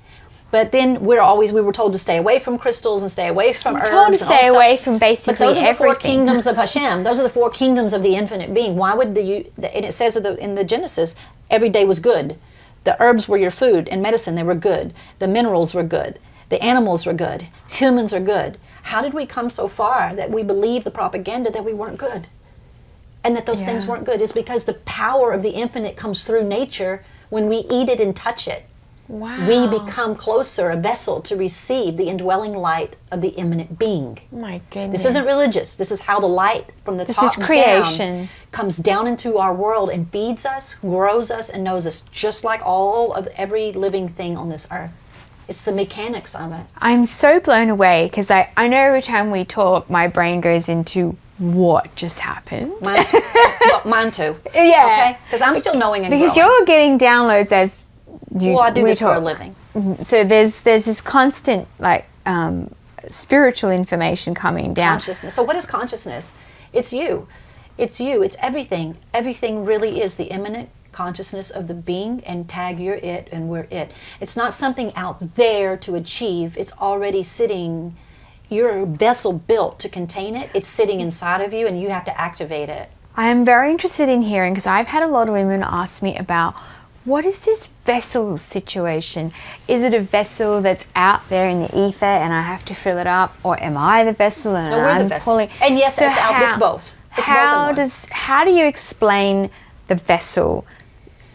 [SPEAKER 1] But then we were told to stay away from crystals and stay away from herbs.
[SPEAKER 2] Told to stay away from basically
[SPEAKER 1] everything. But those are the
[SPEAKER 2] everything.
[SPEAKER 1] 4 kingdoms of Hashem. Those are the 4 kingdoms of the infinite being. Why would and it says in the Genesis, every day was good. The herbs were your food and medicine, they were good. The minerals were good. The animals were good. Humans are good. How did we come so far that we believe the propaganda that we weren't good? And that those things weren't good? It's because the power of the infinite comes through nature when we eat it and touch it.
[SPEAKER 2] Wow.
[SPEAKER 1] We become closer, a vessel to receive the indwelling light of the immanent being.
[SPEAKER 2] My goodness.
[SPEAKER 1] This isn't religious. This is how the light from the top down comes down into our world and feeds us, grows us, and knows us, just like all of every living thing on this earth. It's the mechanics of it.
[SPEAKER 2] I'm so blown away because I know every time we talk, my brain goes into what just happened.
[SPEAKER 1] Mine too. Mine too.
[SPEAKER 2] Yeah.
[SPEAKER 1] Okay? Because I'm still knowing and
[SPEAKER 2] because
[SPEAKER 1] growing.
[SPEAKER 2] you're getting downloads as
[SPEAKER 1] I do this for a
[SPEAKER 2] talk.
[SPEAKER 1] living.
[SPEAKER 2] So there's this constant spiritual information coming down.
[SPEAKER 1] Consciousness. So what is consciousness? It's you. It's you. It's everything. Everything really is the immanent consciousness of the being, and tag you're it and we're it. It's not something out there to achieve. It's already sitting. You're a vessel built to contain it. It's sitting inside of you and you have to activate it.
[SPEAKER 2] I am very interested in hearing, because I've had a lot of women ask me about, what is this vessel situation? Is it a vessel that's out there in the ether and I have to fill it up, or am I the vessel and
[SPEAKER 1] we're
[SPEAKER 2] I'm
[SPEAKER 1] the vessel.
[SPEAKER 2] pulling?
[SPEAKER 1] And yes, it's out. It's both. It's both and one.
[SPEAKER 2] How do you explain the vessel,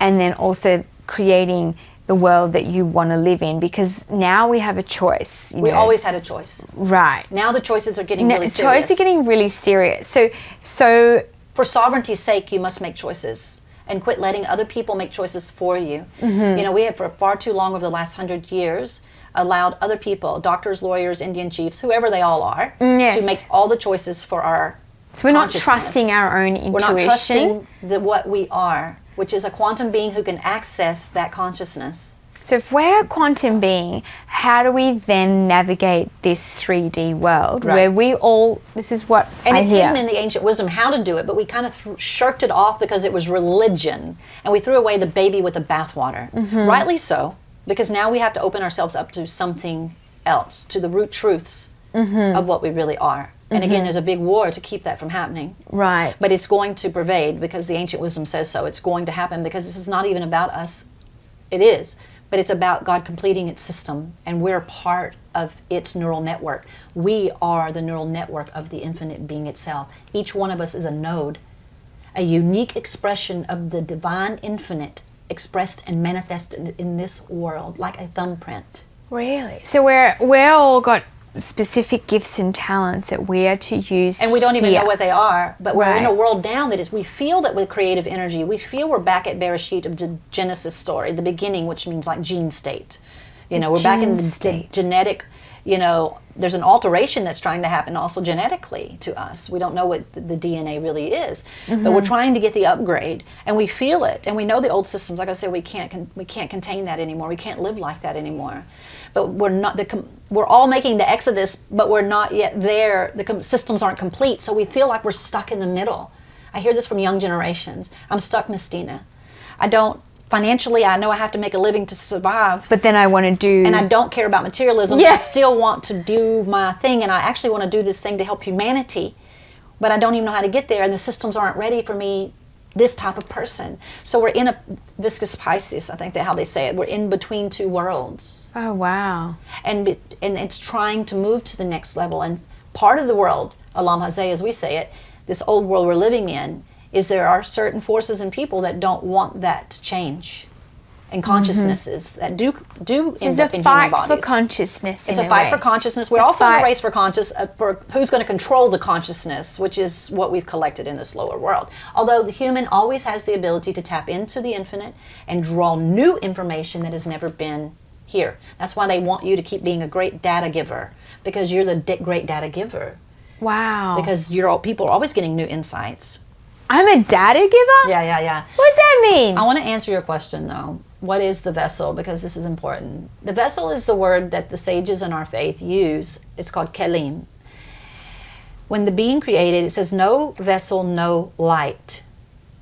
[SPEAKER 2] and then also creating the world that you want to live in? Because now we have a choice.
[SPEAKER 1] We always had a choice.
[SPEAKER 2] Right.
[SPEAKER 1] Now the choices are getting really serious.
[SPEAKER 2] Choices are getting really serious. So
[SPEAKER 1] for sovereignty's sake, you must make choices and quit letting other people make choices for you. Mm-hmm. We have for far too long over the last 100 years allowed other people, doctors, lawyers, Indian chiefs, whoever they all are, to make all the choices for our
[SPEAKER 2] So we're not trusting our own intuition.
[SPEAKER 1] We're not trusting what we are, which is a quantum being who can access that consciousness.
[SPEAKER 2] So if we're a quantum being, how do we then navigate this 3D world where we all, this is what
[SPEAKER 1] and
[SPEAKER 2] I
[SPEAKER 1] it's
[SPEAKER 2] hear.
[SPEAKER 1] hidden in the ancient wisdom how to do it, but we kind of shirked it off because it was religion, and we threw away the baby with the bathwater. Mm-hmm. Rightly so, because now we have to open ourselves up to something else, to the root truths of what we really are. And again, there's a big war to keep that from happening.
[SPEAKER 2] Right.
[SPEAKER 1] But it's going to pervade because the ancient wisdom says so. It's going to happen because this is not even about us. It is. But it's about God completing its system, and we're part of its neural network. We are the neural network of the infinite being itself. Each one of us is a node, a unique expression of the divine infinite expressed and manifested in this world like a thumbprint.
[SPEAKER 2] Really? So we're all got specific gifts and talents that we are to use,
[SPEAKER 1] and we don't even know what they are, but we're in a
[SPEAKER 2] Right.
[SPEAKER 1] world down that is, we feel that with creative energy, we feel we're back at Bereshit of the Genesis story, the beginning, which means like gene state. We're back in the genetic, there's an alteration that's trying to happen also genetically to us. We don't know what the DNA really is, but we're trying to get the upgrade, and we feel it, and we know the old systems. Like I said, we can't contain that anymore. We can't live like that anymore. But we're all making the exodus, but we're not yet there. The systems aren't complete, so we feel like we're stuck in the middle. I hear this from young generations. I'm stuck, Miss Dina. Financially, I know I have to make a living to survive.
[SPEAKER 2] But then I want to do...
[SPEAKER 1] And I don't care about materialism.
[SPEAKER 2] Yeah.
[SPEAKER 1] I still want to do my thing, and I actually want to do this thing to help humanity. But I don't even know how to get there, and the systems aren't ready for me, this type of person. So we're in a viscous Pisces, I think that's how they say it. We're in between two worlds.
[SPEAKER 2] Oh, wow.
[SPEAKER 1] And it's trying to move to the next level. And part of the world, Alam Hazeh, as we say it, this old world we're living in, is there are certain forces and people that don't want that to change. and consciousnesses that do
[SPEAKER 2] It's
[SPEAKER 1] end
[SPEAKER 2] a
[SPEAKER 1] up in human
[SPEAKER 2] fight
[SPEAKER 1] bodies.
[SPEAKER 2] for consciousness.
[SPEAKER 1] It's
[SPEAKER 2] in
[SPEAKER 1] a fight
[SPEAKER 2] way.
[SPEAKER 1] for consciousness. We're also in a race for who's going to control the consciousness, which is what we've collected in this lower world. Although the human always has the ability to tap into the infinite and draw new information that has never been here. That's why they want you to keep being a great data giver, because you're the great data giver.
[SPEAKER 2] Wow.
[SPEAKER 1] Because people are always getting new insights.
[SPEAKER 2] I'm a data giver?
[SPEAKER 1] Yeah.
[SPEAKER 2] What does that mean?
[SPEAKER 1] I want to answer your question, though. What is the vessel? Because this is important. The vessel is the word that the sages in our faith use. It's called kelim. When the being created, it says no vessel, no light.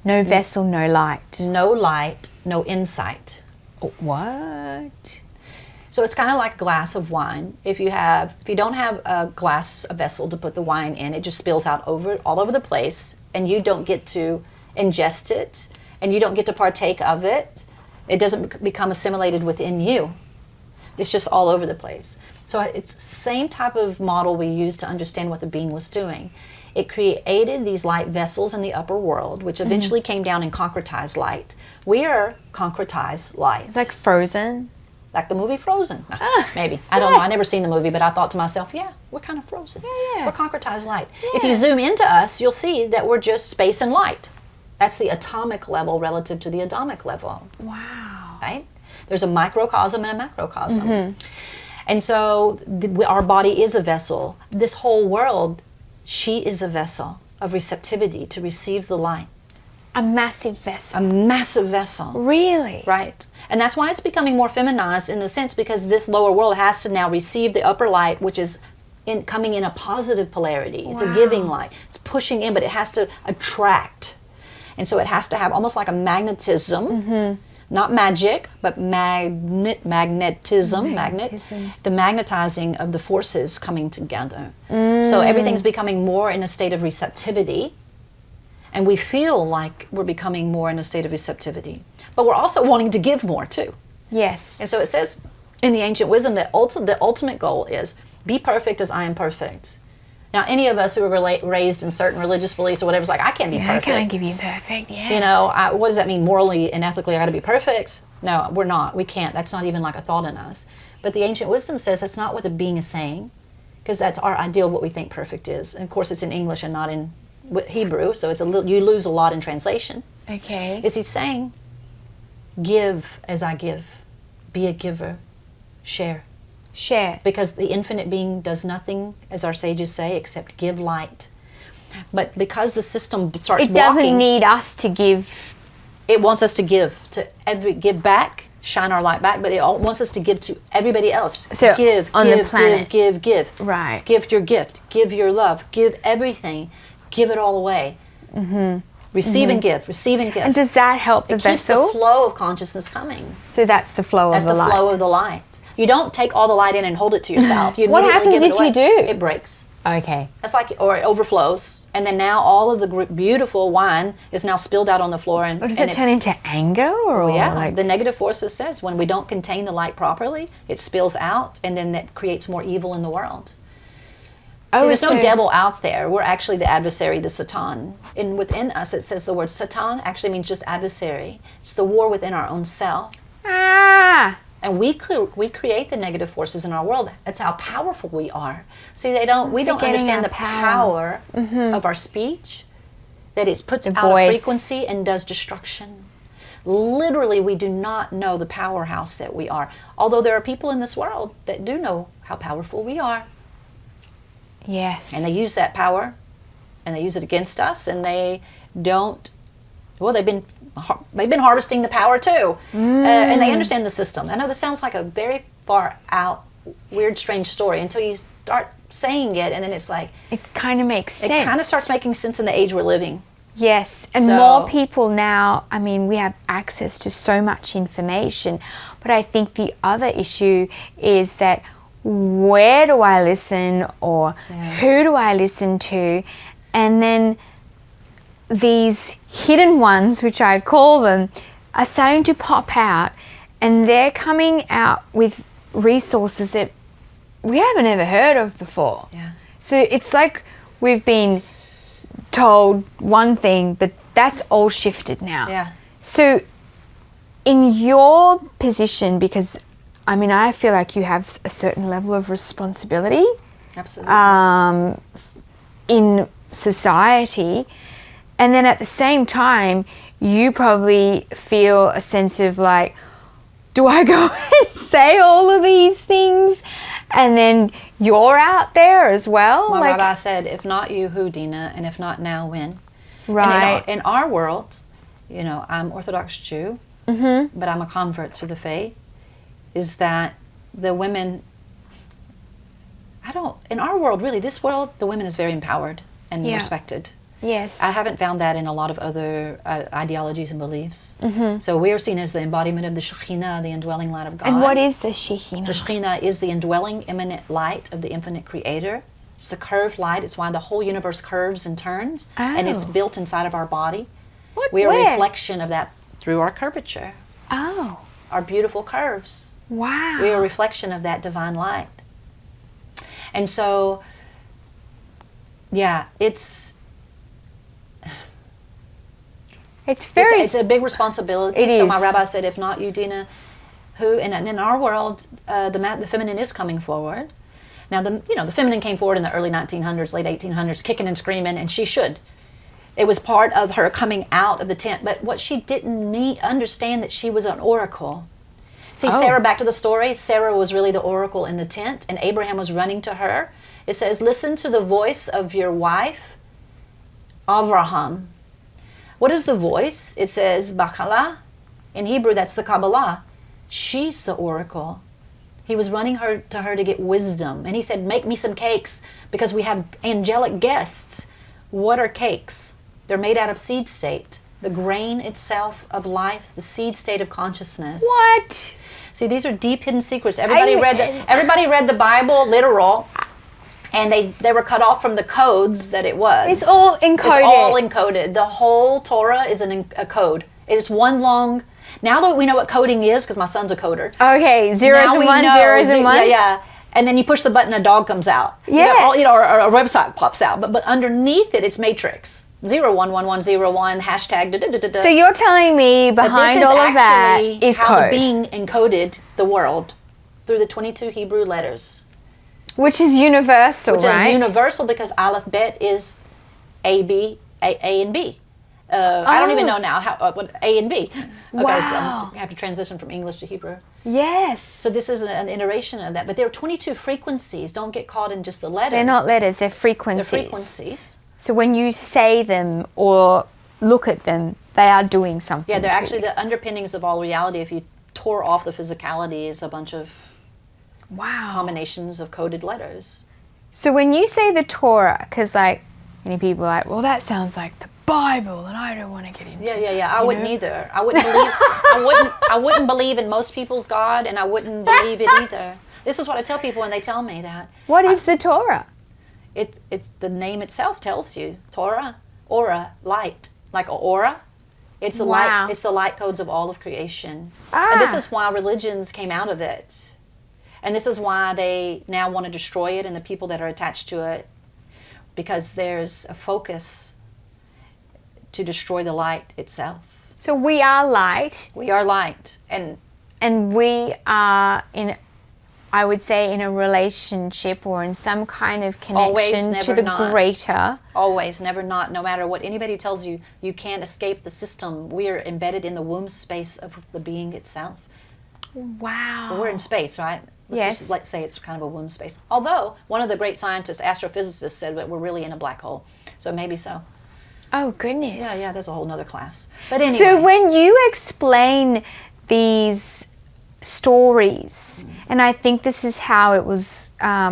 [SPEAKER 2] No vessel, no light.
[SPEAKER 1] No light, no insight.
[SPEAKER 2] What?
[SPEAKER 1] So it's kind of like a glass of wine. If you don't have a vessel to put the wine in, it just spills out all over the place, and you don't get to ingest it, and you don't get to partake of it. It doesn't become assimilated within you. It's just all over the place. So it's the same type of model we use to understand what the being was doing. It created these light vessels in the upper world, which eventually came down and concretized light. We are concretized light.
[SPEAKER 2] It's like Frozen.
[SPEAKER 1] Like the movie Frozen. Maybe. I don't know. I've never seen the movie, but I thought to myself, yeah, we're kind of frozen.
[SPEAKER 2] Yeah.
[SPEAKER 1] We're concretized light.
[SPEAKER 2] Yeah.
[SPEAKER 1] If you zoom into us, you'll see that we're just space and light. That's the atomic level relative to the atomic level.
[SPEAKER 2] Wow.
[SPEAKER 1] Right? There's a microcosm and a macrocosm. And so our body is a vessel. This whole world, she is a vessel of receptivity to receive the light.
[SPEAKER 2] A massive vessel.
[SPEAKER 1] A massive vessel.
[SPEAKER 2] Really?
[SPEAKER 1] Right. And that's why it's becoming more feminized in a sense, because this lower world has to now receive the upper light, which is coming in a positive polarity. It's a giving light. It's pushing in, but it has to attract. And so it has to have almost like a magnetism, not magic, but magnetism. The magnetizing of the forces coming together. So everything's becoming more in a state of receptivity. And we feel like we're becoming more in a state of receptivity. But we're also wanting to give more too.
[SPEAKER 2] Yes.
[SPEAKER 1] And so it says in the ancient wisdom that the ultimate goal is be perfect as I am perfect. Now, any of us who were raised in certain religious beliefs or whatever, is like, I can't be perfect.
[SPEAKER 2] I can't be perfect, yeah.
[SPEAKER 1] You know, what does that mean? Morally and ethically, I got to be perfect? No, we're not. We can't. That's not even like a thought in us. But the ancient wisdom says that's not what the being is saying, because that's our ideal of what we think perfect is. And of course, it's in English and not in Hebrew, so it's you lose a lot in translation.
[SPEAKER 2] Okay.
[SPEAKER 1] Is he saying, give as I give, be a giver, share.
[SPEAKER 2] Share.
[SPEAKER 1] Because the infinite being does nothing, as our sages say, except give light. But because the system starts
[SPEAKER 2] It doesn't need us to give.
[SPEAKER 1] It wants us to give back, shine our light back, but it wants us to give to everybody else.
[SPEAKER 2] So
[SPEAKER 1] give,
[SPEAKER 2] on
[SPEAKER 1] give,
[SPEAKER 2] the planet.
[SPEAKER 1] give.
[SPEAKER 2] Right.
[SPEAKER 1] Give your gift, give your love, give everything, give it all away. Receive and give, receive and give.
[SPEAKER 2] And does that help the
[SPEAKER 1] it keeps
[SPEAKER 2] vessel?
[SPEAKER 1] the flow of consciousness coming.
[SPEAKER 2] So that's the flow
[SPEAKER 1] That's
[SPEAKER 2] of the light.
[SPEAKER 1] That's the flow of the light. You don't take all the light in and hold it to yourself. You
[SPEAKER 2] What
[SPEAKER 1] immediately
[SPEAKER 2] happens
[SPEAKER 1] give it
[SPEAKER 2] if
[SPEAKER 1] away.
[SPEAKER 2] you do?
[SPEAKER 1] It breaks.
[SPEAKER 2] Okay.
[SPEAKER 1] It's like, or it overflows, and then now all of the beautiful wine is now spilled out on the floor. And
[SPEAKER 2] Or does it turn into anger? Or
[SPEAKER 1] yeah,
[SPEAKER 2] like
[SPEAKER 1] the negative forces says when we don't contain the light properly, it spills out, and then that creates more evil in the world. See, there's no devil out there. We're actually the adversary, the Satan. And within us, it says the word Satan actually means just adversary. It's the war within our own self. And we create the negative forces in our world. That's how powerful we are. See, we don't understand the power of our speech, that it puts out a frequency and does destruction. Literally, we do not know the powerhouse that we are. Although there are people in this world that do know how powerful we are.
[SPEAKER 2] Yes.
[SPEAKER 1] And they use that power, and they use it against us, and they don't, well, they've been harvesting the power too. And they understand the system. I know this sounds like a very far out, weird, strange story until you start saying it, and then it's like...
[SPEAKER 2] It kind of makes sense.
[SPEAKER 1] It kind of starts making sense in the age we're living.
[SPEAKER 2] Yes, and more people now, I mean, we have access to so much information, but I think the other issue is that where do I listen, or who do I listen to? And then these hidden ones, which I call them, are starting to pop out, and they're coming out with resources that we haven't ever heard of before.
[SPEAKER 1] Yeah.
[SPEAKER 2] So it's like we've been told one thing, but that's all shifted now.
[SPEAKER 1] Yeah.
[SPEAKER 2] So in your position, because I mean, I feel like you have a certain level of responsibility
[SPEAKER 1] Absolutely.
[SPEAKER 2] In society, and then at the same time, you probably feel a sense of like, do I go and say all of these things? And then you're out there as well.
[SPEAKER 1] My
[SPEAKER 2] like,
[SPEAKER 1] rabbi said, if not you, who, Dinah? And if not now, when?
[SPEAKER 2] right.
[SPEAKER 1] And in our world, you know, I'm Orthodox Jew, but I'm a convert to the faith, is that the women, in our world, really, this world, the women is very empowered and
[SPEAKER 2] Yeah.
[SPEAKER 1] respected.
[SPEAKER 2] Yes.
[SPEAKER 1] I haven't found that in a lot of other ideologies and beliefs. So we are seen as the embodiment of the Shekhinah, the indwelling light of God.
[SPEAKER 2] And what is the Shekhinah?
[SPEAKER 1] The Shekhinah is the indwelling immanent light of the infinite creator. It's the curved light. It's why the whole universe curves and turns. And it's
[SPEAKER 2] Oh.
[SPEAKER 1] built inside of our body.
[SPEAKER 2] What?
[SPEAKER 1] We are a
[SPEAKER 2] Where?
[SPEAKER 1] reflection of that through our curvature,
[SPEAKER 2] Oh,
[SPEAKER 1] our beautiful curves.
[SPEAKER 2] wow.
[SPEAKER 1] We are a reflection of that divine light. And so, yeah, it's
[SPEAKER 2] very.
[SPEAKER 1] it's a big responsibility.
[SPEAKER 2] It
[SPEAKER 1] So
[SPEAKER 2] is.
[SPEAKER 1] my rabbi said, if not you, Dinah, who? And in our world, the feminine is coming forward. Now, the feminine came forward in the early 1900s, late 1800s, kicking and screaming, and she should. It was part of her coming out of the tent. But what she didn't understand, that she was an oracle. See,
[SPEAKER 2] Oh.
[SPEAKER 1] Sarah, back to the story, Sarah was really the oracle in the tent, and Abraham was running to her. It says, listen to the voice of your wife, Avraham. What is the voice? It says, Bachala. In Hebrew, that's the Kabbalah. She's the oracle. He was running to her to get wisdom. And he said, make me some cakes because we have angelic guests. What are cakes? They're made out of seed state, the grain itself of life, the seed state of consciousnness.
[SPEAKER 2] What?
[SPEAKER 1] See, these are deep hidden secrets. Everybody read the Bible literal, and they were cut off from the codes that it was.
[SPEAKER 2] It's all encoded.
[SPEAKER 1] It's all encoded. The whole Torah is a code. It is one long. Now that we know what coding is, because my son's a coder.
[SPEAKER 2] Okay, zeros
[SPEAKER 1] Now
[SPEAKER 2] and
[SPEAKER 1] we
[SPEAKER 2] ones,
[SPEAKER 1] know
[SPEAKER 2] zeros and ones.
[SPEAKER 1] Yeah. And then you push the button, a dog comes out.
[SPEAKER 2] Yes.
[SPEAKER 1] Or a website pops out. But underneath it, it's matrix. 011101 hashtag da da da da da.
[SPEAKER 2] So you're telling me
[SPEAKER 1] But
[SPEAKER 2] behind
[SPEAKER 1] this
[SPEAKER 2] all
[SPEAKER 1] is
[SPEAKER 2] of that
[SPEAKER 1] actually
[SPEAKER 2] is
[SPEAKER 1] how
[SPEAKER 2] code,
[SPEAKER 1] the being encoded the world through the 22 Hebrew letters.
[SPEAKER 2] which is universal,
[SPEAKER 1] Which
[SPEAKER 2] right?
[SPEAKER 1] is universal because Aleph Bet is A, B, A and B. I don't even know now what A and B. Okay, so
[SPEAKER 2] Wow.
[SPEAKER 1] I have to transition from English to Hebrew.
[SPEAKER 2] Yes.
[SPEAKER 1] So this is an iteration of that. But there are 22 frequencies. Don't get caught in just the letters.
[SPEAKER 2] They're not letters, they're frequencies.
[SPEAKER 1] They're frequencies.
[SPEAKER 2] So when you say them or look at them, they are doing something.
[SPEAKER 1] Yeah, they're
[SPEAKER 2] to
[SPEAKER 1] actually
[SPEAKER 2] you.
[SPEAKER 1] the underpinnings of all reality. If you tore off the physicality, is a bunch of
[SPEAKER 2] Wow.
[SPEAKER 1] combinations of coded letters.
[SPEAKER 2] So when you say the Torah, because like many people are like, well, that sounds like the Bible, and I don't want to get into.
[SPEAKER 1] Yeah. I wouldn't either. I wouldn't believe. I wouldn't believe in most people's God, and I wouldn't believe it either. This is what I tell people when they tell me that.
[SPEAKER 2] What is the Torah?
[SPEAKER 1] It's the name itself tells you. Torah, aura, light, like an aura. It's the
[SPEAKER 2] Wow.
[SPEAKER 1] light. It's the light codes of all of creation.
[SPEAKER 2] Ah.
[SPEAKER 1] And this is why religions came out of it. And this is why they now want to destroy it and the people that are attached to it, because there's a focus to destroy the light itself.
[SPEAKER 2] So we are light,
[SPEAKER 1] We are light,
[SPEAKER 2] and we are in, I would say, in a relationship or in some kind of
[SPEAKER 1] Always,
[SPEAKER 2] connection to
[SPEAKER 1] never
[SPEAKER 2] the
[SPEAKER 1] not.
[SPEAKER 2] greater.
[SPEAKER 1] always, never not, no matter what anybody tells you, you can't escape the system. We are embedded in the womb space of the being itself.
[SPEAKER 2] Wow.
[SPEAKER 1] We're in space, right?
[SPEAKER 2] Yes.
[SPEAKER 1] Let's say it's kind of a womb space. Although, one of the great scientists, astrophysicists, said that we're really in a black hole. So maybe so.
[SPEAKER 2] Oh, goodness.
[SPEAKER 1] Yeah, there's a whole nother class. But anyway.
[SPEAKER 2] So when you explain these stories, and I think this is how it was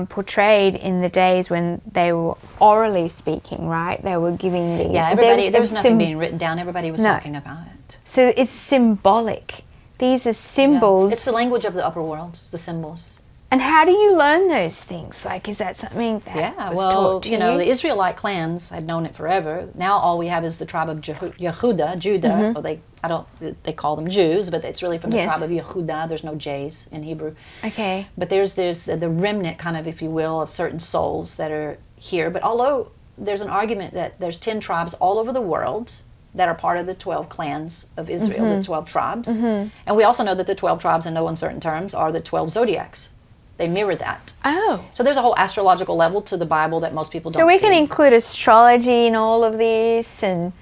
[SPEAKER 2] portrayed in the days when they were orally speaking, right? They were giving the...
[SPEAKER 1] yeah, there was nothing being written down. Everybody was talking about it.
[SPEAKER 2] So it's symbolic. These are symbols.
[SPEAKER 1] Yeah. It's the language of the upper worlds, the symbols.
[SPEAKER 2] And how do you learn those things? Like, is that something that was taught to you?
[SPEAKER 1] The Israelite clans had known it forever. Now all we have is the tribe of Yehuda, Judah.
[SPEAKER 2] Mm-hmm.
[SPEAKER 1] Well, they call them Jews, but it's really from the
[SPEAKER 2] Yes.
[SPEAKER 1] tribe of Yehuda. There's no J's in Hebrew.
[SPEAKER 2] Okay.
[SPEAKER 1] But there's the remnant, kind of, if you will, of certain souls that are here. But although there's an argument that there's 10 tribes all over the world, that are part of the 12 clans of Israel, the 12 tribes. And we also know that the 12 tribes, in no uncertain terms, are the 12 zodiacs. They mirror that.
[SPEAKER 2] Oh.
[SPEAKER 1] So there's a whole astrological level to the Bible that most people don't see.
[SPEAKER 2] So we can include astrology in all of this, and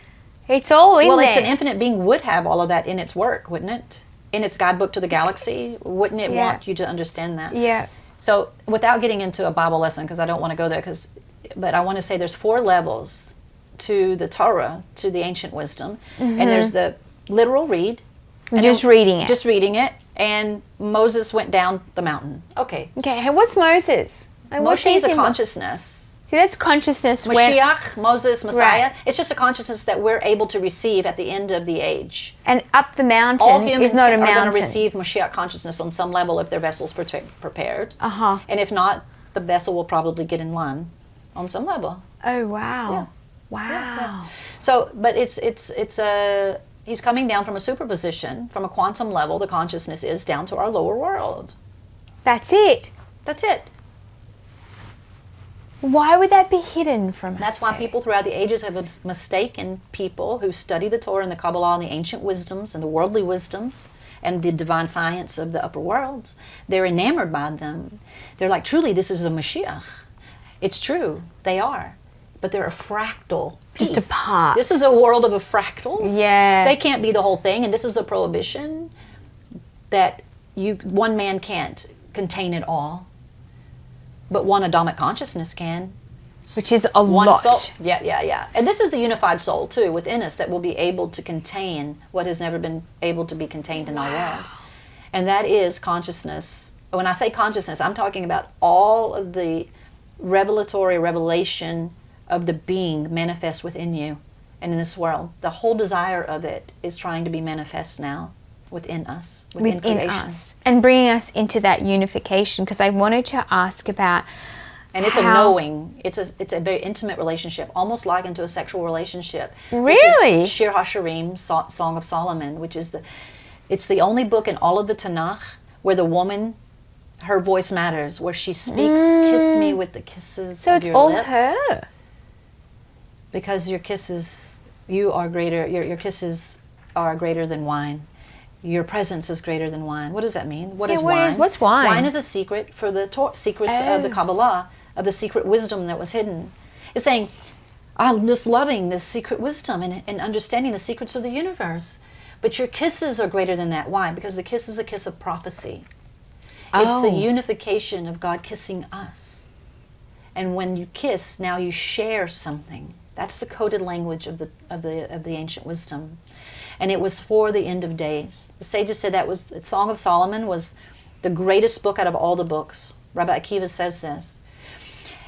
[SPEAKER 2] it's all in there.
[SPEAKER 1] Well, it's an infinite being would have all of that in its work, wouldn't it? In its guidebook to the galaxy, wouldn't it want you to understand that?
[SPEAKER 2] Yeah.
[SPEAKER 1] So without getting into a Bible lesson, because I don't want to go there, but I want to say there's 4 levels to the Torah, to the ancient wisdom. And there's the literal read. And
[SPEAKER 2] just reading it.
[SPEAKER 1] Just reading it. And Moses went down the mountain. Okay.
[SPEAKER 2] Okay, hey, what's Moses? Like,
[SPEAKER 1] Moshe is a consciousness.
[SPEAKER 2] See, that's consciousness.
[SPEAKER 1] Mashiach, Moses, Messiah.
[SPEAKER 2] Right.
[SPEAKER 1] It's just a consciousness that we're able to receive at the end of the age.
[SPEAKER 2] And up the mountain
[SPEAKER 1] All humans
[SPEAKER 2] is not a
[SPEAKER 1] are
[SPEAKER 2] mountain.
[SPEAKER 1] going to receive Mashiach consciousness on some level if their vessel's prepared.
[SPEAKER 2] Uh-huh.
[SPEAKER 1] And if not, the vessel will probably get in line on some level.
[SPEAKER 2] Oh, wow.
[SPEAKER 1] Yeah.
[SPEAKER 2] Wow.
[SPEAKER 1] Yeah. So, but he's coming down from a superposition, from a quantum level, the consciousness is, down to our lower world.
[SPEAKER 2] That's it.
[SPEAKER 1] That's it.
[SPEAKER 2] Why would that be hidden from us?
[SPEAKER 1] That's why people throughout the ages have mistaken people who study the Torah and the Kabbalah and the ancient wisdoms and the worldly wisdoms and the divine science of the upper worlds. They're enamored by them. They're like, truly, this is a Mashiach. It's true. They are. But they're a fractal piece.
[SPEAKER 2] Just a part.
[SPEAKER 1] This is a world of fractals.
[SPEAKER 2] Yeah.
[SPEAKER 1] They can't be the whole thing, and this is the prohibition that one man can't contain it all, but one Adamic consciousness can.
[SPEAKER 2] Which is a
[SPEAKER 1] One
[SPEAKER 2] lot.
[SPEAKER 1] soul. Yeah. And this is the unified soul, too, within us that will be able to contain what has never been able to be contained in our world. And that is consciousness. When I say consciousness, I'm talking about all of the revelation of the being manifest within you and in this world. The whole desire of it is trying to be manifest now within us, within creation.
[SPEAKER 2] Us. And bringing us into that unification, because I wanted to ask about
[SPEAKER 1] and it's a knowing. It's a very intimate relationship, almost like into a sexual relationship.
[SPEAKER 2] Really?
[SPEAKER 1] Shir HaShirim, Song of Solomon, which is it's the only book in all of the Tanakh where the woman, her voice matters, where she speaks, kiss me with the kisses of your lips.
[SPEAKER 2] So it's all her.
[SPEAKER 1] Because your kisses, your kisses are greater than wine. Your presence is greater than wine. What does that mean? What is wine?
[SPEAKER 2] What's wine?
[SPEAKER 1] Wine is a secret for the secrets of the Kabbalah, of the secret wisdom that was hidden. It's saying, I'm just loving this secret wisdom and understanding the secrets of the universe. But your kisses are greater than that. Why? Because the kiss is a kiss of prophecy. It's the unification of God kissing us. And when you kiss, now you share something. That's the coded language of the ancient wisdom. And it was for the end of days. The sages said the Song of Solomon was the greatest book out of all the books. Rabbi Akiva says this.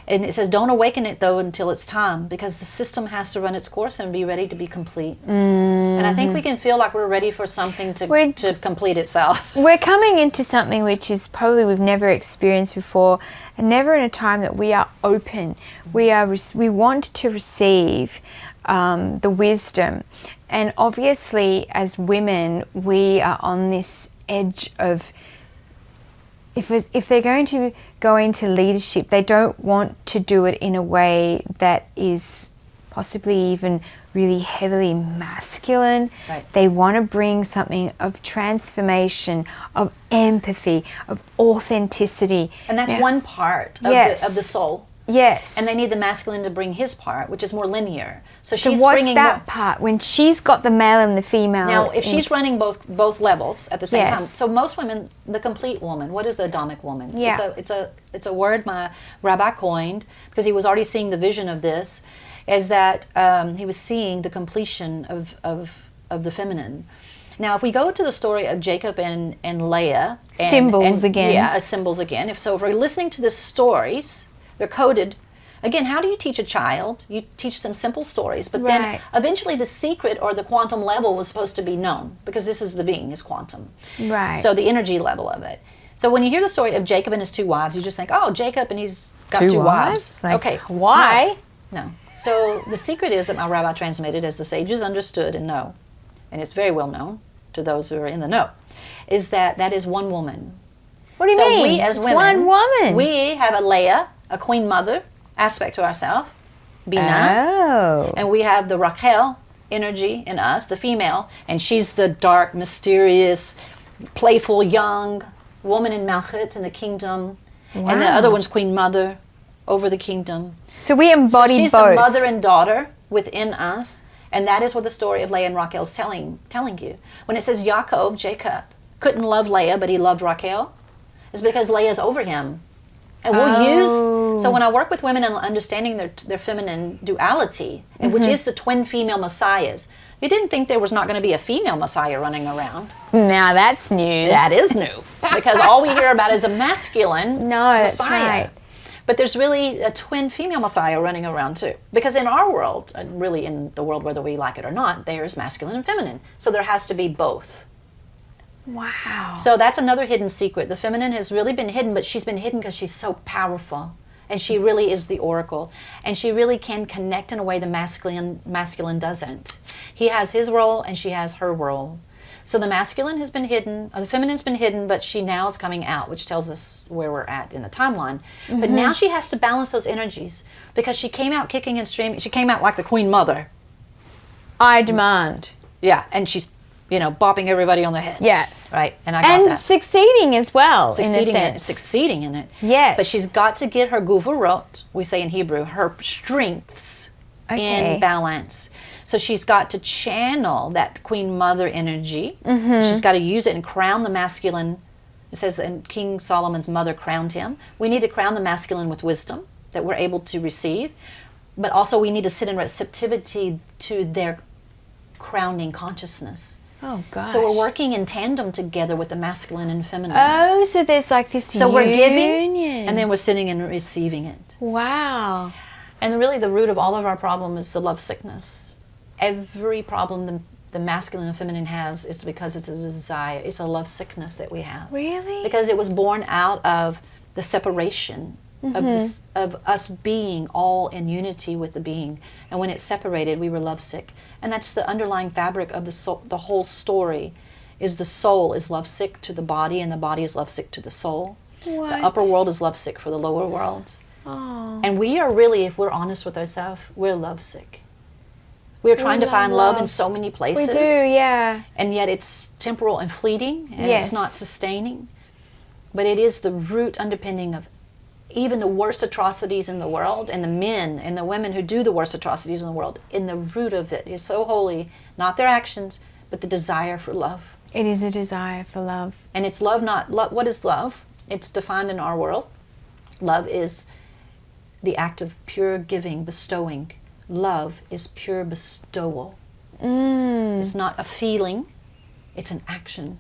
[SPEAKER 1] And it says, don't awaken it, though, until it's time, because the system has to run its course and be ready to be complete. And I think we can feel like we're ready for something to complete itself.
[SPEAKER 2] We're coming into something which is probably we've never experienced before, and never in a time that we are open. We want to receive the wisdom. And obviously, as women, we are on this edge of, if they're going to go into leadership, they don't want to do it in a way that is possibly even really heavily masculine.
[SPEAKER 1] Right.
[SPEAKER 2] They want to bring something of transformation, of empathy, of authenticity.
[SPEAKER 1] And that's one part of the soul.
[SPEAKER 2] Yes.
[SPEAKER 1] And they need the masculine to bring his part, which is more linear. So
[SPEAKER 2] So
[SPEAKER 1] she's
[SPEAKER 2] what's
[SPEAKER 1] bringing
[SPEAKER 2] that part? When she's got the male and the female.
[SPEAKER 1] Now, if she's running both levels at the same time,
[SPEAKER 2] Yes.
[SPEAKER 1] so most women, the complete woman, what is the Adamic woman?
[SPEAKER 2] Yeah.
[SPEAKER 1] It's a word my rabbi coined because he was already seeing the vision of this, is that he was seeing the completion of the feminine. Now, if we go to the story of Jacob and Leah,
[SPEAKER 2] Symbols again.
[SPEAKER 1] Yeah, as symbols again. If we're listening to the stories, they're coded. Again, how do you teach a child? You teach them simple stories, but then
[SPEAKER 2] Right.
[SPEAKER 1] eventually the secret or the quantum level was supposed to be known because this is the being, is quantum.
[SPEAKER 2] Right.
[SPEAKER 1] So the energy level of it. So when you hear the story of Jacob and his 2 wives, you just think, oh, Jacob and he's got 2 wives.
[SPEAKER 2] Like,
[SPEAKER 1] okay.
[SPEAKER 2] why?
[SPEAKER 1] No. So the secret is that my rabbi transmitted, as the sages understood and know, and it's very well known to those who are in the know, is that is one woman.
[SPEAKER 2] What do you
[SPEAKER 1] So
[SPEAKER 2] mean?
[SPEAKER 1] we as
[SPEAKER 2] It's
[SPEAKER 1] women,
[SPEAKER 2] one woman.
[SPEAKER 1] we have a Leah, a queen mother aspect to ourselves, Binah,
[SPEAKER 2] Oh.
[SPEAKER 1] and we have the Rachel, energy in us, the female, and she's the dark, mysterious, playful, young woman in Malchut in the kingdom.
[SPEAKER 2] Wow.
[SPEAKER 1] And the other one's Queen Mother over the kingdom.
[SPEAKER 2] So we embody
[SPEAKER 1] so she's
[SPEAKER 2] both.
[SPEAKER 1] the mother and daughter within us, and that is what the story of Leah and Rachel is telling you. When it says Yaakov, Jacob, couldn't love Leah, but he loved Rachel, it's because Leah's over him. And we'll use, so when I work with women and understanding their feminine duality, and which is the twin female messiahs, you didn't think there was not going to be a female messiah running around.
[SPEAKER 2] Now that's news.
[SPEAKER 1] That is new, because all we hear about is a masculine
[SPEAKER 2] that's
[SPEAKER 1] messiah.
[SPEAKER 2] right.
[SPEAKER 1] But there's really a twin female messiah running around too. Because in our world, and really in the world whether we like it or not, there is masculine and feminine. So there has to be both.
[SPEAKER 2] Wow.
[SPEAKER 1] So that's another hidden secret. The feminine has really been hidden, but she's been hidden because she's so powerful. And she really is the oracle. And she really can connect in a way the masculine doesn't. He has his role and she has her role. So the masculine has been hidden, or the feminine's been hidden, but she now is coming out, which tells us where we're at in the timeline. But now she has to balance those energies because she came out kicking and screaming. She came out like the Queen Mother.
[SPEAKER 2] I demand.
[SPEAKER 1] Yeah, and she's, bopping everybody on the head.
[SPEAKER 2] Yes.
[SPEAKER 1] Right, and I got that.
[SPEAKER 2] And succeeding as well,
[SPEAKER 1] Succeeding
[SPEAKER 2] in a sense.
[SPEAKER 1] succeeding in it.
[SPEAKER 2] Yes.
[SPEAKER 1] But she's got to get her guvurot, we say in Hebrew, her strengths in balance. So she's got to channel that Queen Mother energy. She's got to use it and crown the masculine. It says, and King Solomon's mother crowned him. We need to crown the masculine with wisdom that we're able to receive. But also we need to sit in receptivity to their crowning consciousness.
[SPEAKER 2] Oh, gosh.
[SPEAKER 1] So we're working in tandem together with the masculine and feminine.
[SPEAKER 2] Oh, so there's like this
[SPEAKER 1] So we're giving,
[SPEAKER 2] union.
[SPEAKER 1] and then we're sitting and receiving it.
[SPEAKER 2] Wow.
[SPEAKER 1] And really the root of all of our problem is the love sickness. Every problem the masculine and feminine has is because it's a desire, it's a love sickness that we have.
[SPEAKER 2] Really?
[SPEAKER 1] Because it was born out of the separation of us being all in unity with the being. And when it's separated, we were lovesick. And that's the underlying fabric of the soul, the whole story, is the soul is lovesick to the body, and the body is lovesick to the soul.
[SPEAKER 2] What?
[SPEAKER 1] The upper world is lovesick for the lower world.
[SPEAKER 2] Oh.
[SPEAKER 1] And we are really, if we're honest with ourselves, we're lovesick. We're trying to find love in so many places.
[SPEAKER 2] We do, yeah.
[SPEAKER 1] And yet it's temporal and fleeting, and
[SPEAKER 2] Yes.
[SPEAKER 1] it's not sustaining. But it is the root underpinning of even the worst atrocities in the world, and the men and the women who do the worst atrocities in the world. In the root of it is so holy, not their actions, but the desire for love.
[SPEAKER 2] It is a desire for love.
[SPEAKER 1] And it's love, not love. What is love? It's defined in our world. Love is the act of pure giving, bestowing. Love is pure bestowal. It's not a feeling, it's an action.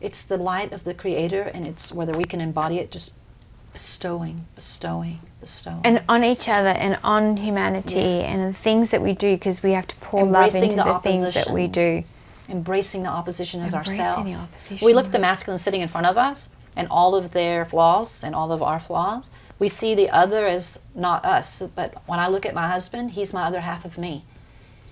[SPEAKER 1] It's the light of the Creator, and it's whether we can embody it, just bestowing.
[SPEAKER 2] And on each other and on humanity and the things that we do, because we have to pour love into the things that we do.
[SPEAKER 1] Embracing the opposition as
[SPEAKER 2] Embracing
[SPEAKER 1] ourselves.
[SPEAKER 2] the opposition,
[SPEAKER 1] We look at the masculine sitting in front of us and all of their flaws and all of our flaws. We see the other as not us. But when I look at my husband, he's my other half of me.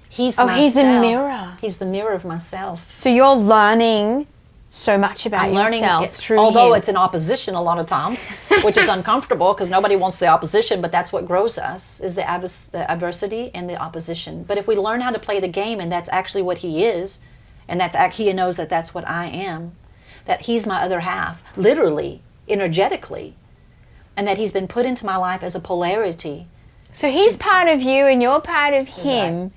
[SPEAKER 1] He's myself.
[SPEAKER 2] He's a mirror.
[SPEAKER 1] He's the mirror of myself.
[SPEAKER 2] So you're learning so much about yourself through
[SPEAKER 1] although
[SPEAKER 2] him.
[SPEAKER 1] it's in opposition a lot of times, which is uncomfortable because nobody wants the opposition, but that's what grows us, is the adversity and the opposition. But if we learn how to play the game, and that's actually what he is, and he knows that that's what I am, that he's my other half, literally, energetically, and that he's been put into my life as a polarity.
[SPEAKER 2] So he's part of you and you're part of him.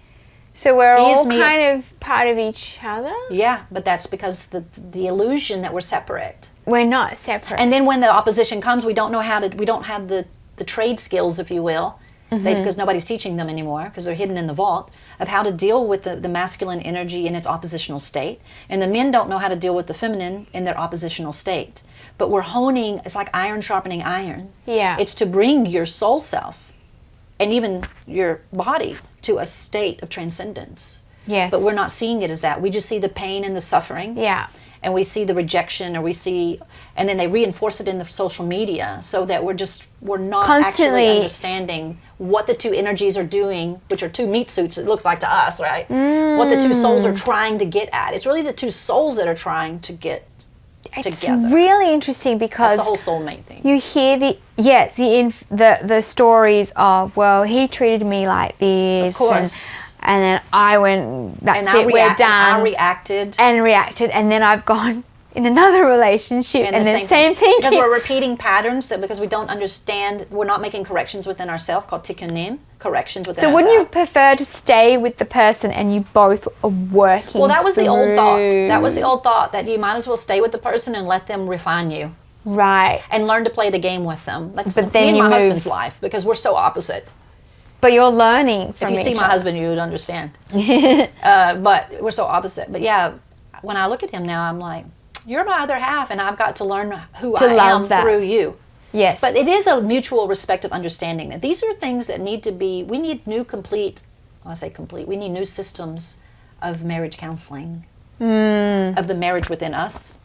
[SPEAKER 2] So we're all kind of part of each other?
[SPEAKER 1] Yeah, but that's because the illusion that we're separate.
[SPEAKER 2] We're not separate.
[SPEAKER 1] And then when the opposition comes, we don't have the trade skills, if you will, because nobody's teaching them anymore, because they're hidden in the vault, of how to deal with the masculine energy in its oppositional state. And the men don't know how to deal with the feminine in their oppositional state. But we're honing, it's like iron sharpening iron.
[SPEAKER 2] Yeah.
[SPEAKER 1] It's to bring your soul self and even your body to a state of transcendence.
[SPEAKER 2] Yes.
[SPEAKER 1] But we're not seeing it as that. We just see the pain and the suffering.
[SPEAKER 2] Yeah.
[SPEAKER 1] And we see the rejection, and then they reinforce it in the social media, so that we're not
[SPEAKER 2] Constantly
[SPEAKER 1] actually understanding what the two energies are doing, which are two meat suits, it looks like to us, right? What the two souls are trying to get at. It's really the two souls that are trying to get together.
[SPEAKER 2] It's really interesting because
[SPEAKER 1] that's the whole soulmate thing.
[SPEAKER 2] you hear the stories of, well, he treated me like this.
[SPEAKER 1] Of course.
[SPEAKER 2] And then I went, that's
[SPEAKER 1] And
[SPEAKER 2] we're done.
[SPEAKER 1] I reacted.
[SPEAKER 2] And then I've gone in another relationship and then same thing.
[SPEAKER 1] Because we're repeating patterns because we don't understand, we're not making corrections within ourselves, called tikkunim, corrections within ourselves.
[SPEAKER 2] So wouldn't you prefer to stay with the person and you both are working
[SPEAKER 1] Well, that was the old thought.
[SPEAKER 2] through-
[SPEAKER 1] That was the old thought, that you might as well stay with the person and let them refine you.
[SPEAKER 2] Right.
[SPEAKER 1] And learn to play the game with them. That's
[SPEAKER 2] But then
[SPEAKER 1] me and
[SPEAKER 2] you
[SPEAKER 1] my
[SPEAKER 2] move-
[SPEAKER 1] husband's life, because we're so opposite.
[SPEAKER 2] But you're learning from
[SPEAKER 1] If you see
[SPEAKER 2] each
[SPEAKER 1] my
[SPEAKER 2] other.
[SPEAKER 1] husband, you would understand. But we're so opposite. But yeah, when I look at him now, I'm like, you're my other half, and I've got to learn who I am through you.
[SPEAKER 2] Yes.
[SPEAKER 1] But it is a mutual respect of understanding that these are things that need to be, we need new complete, when I say complete, we need new systems of marriage counseling, of the marriage within us.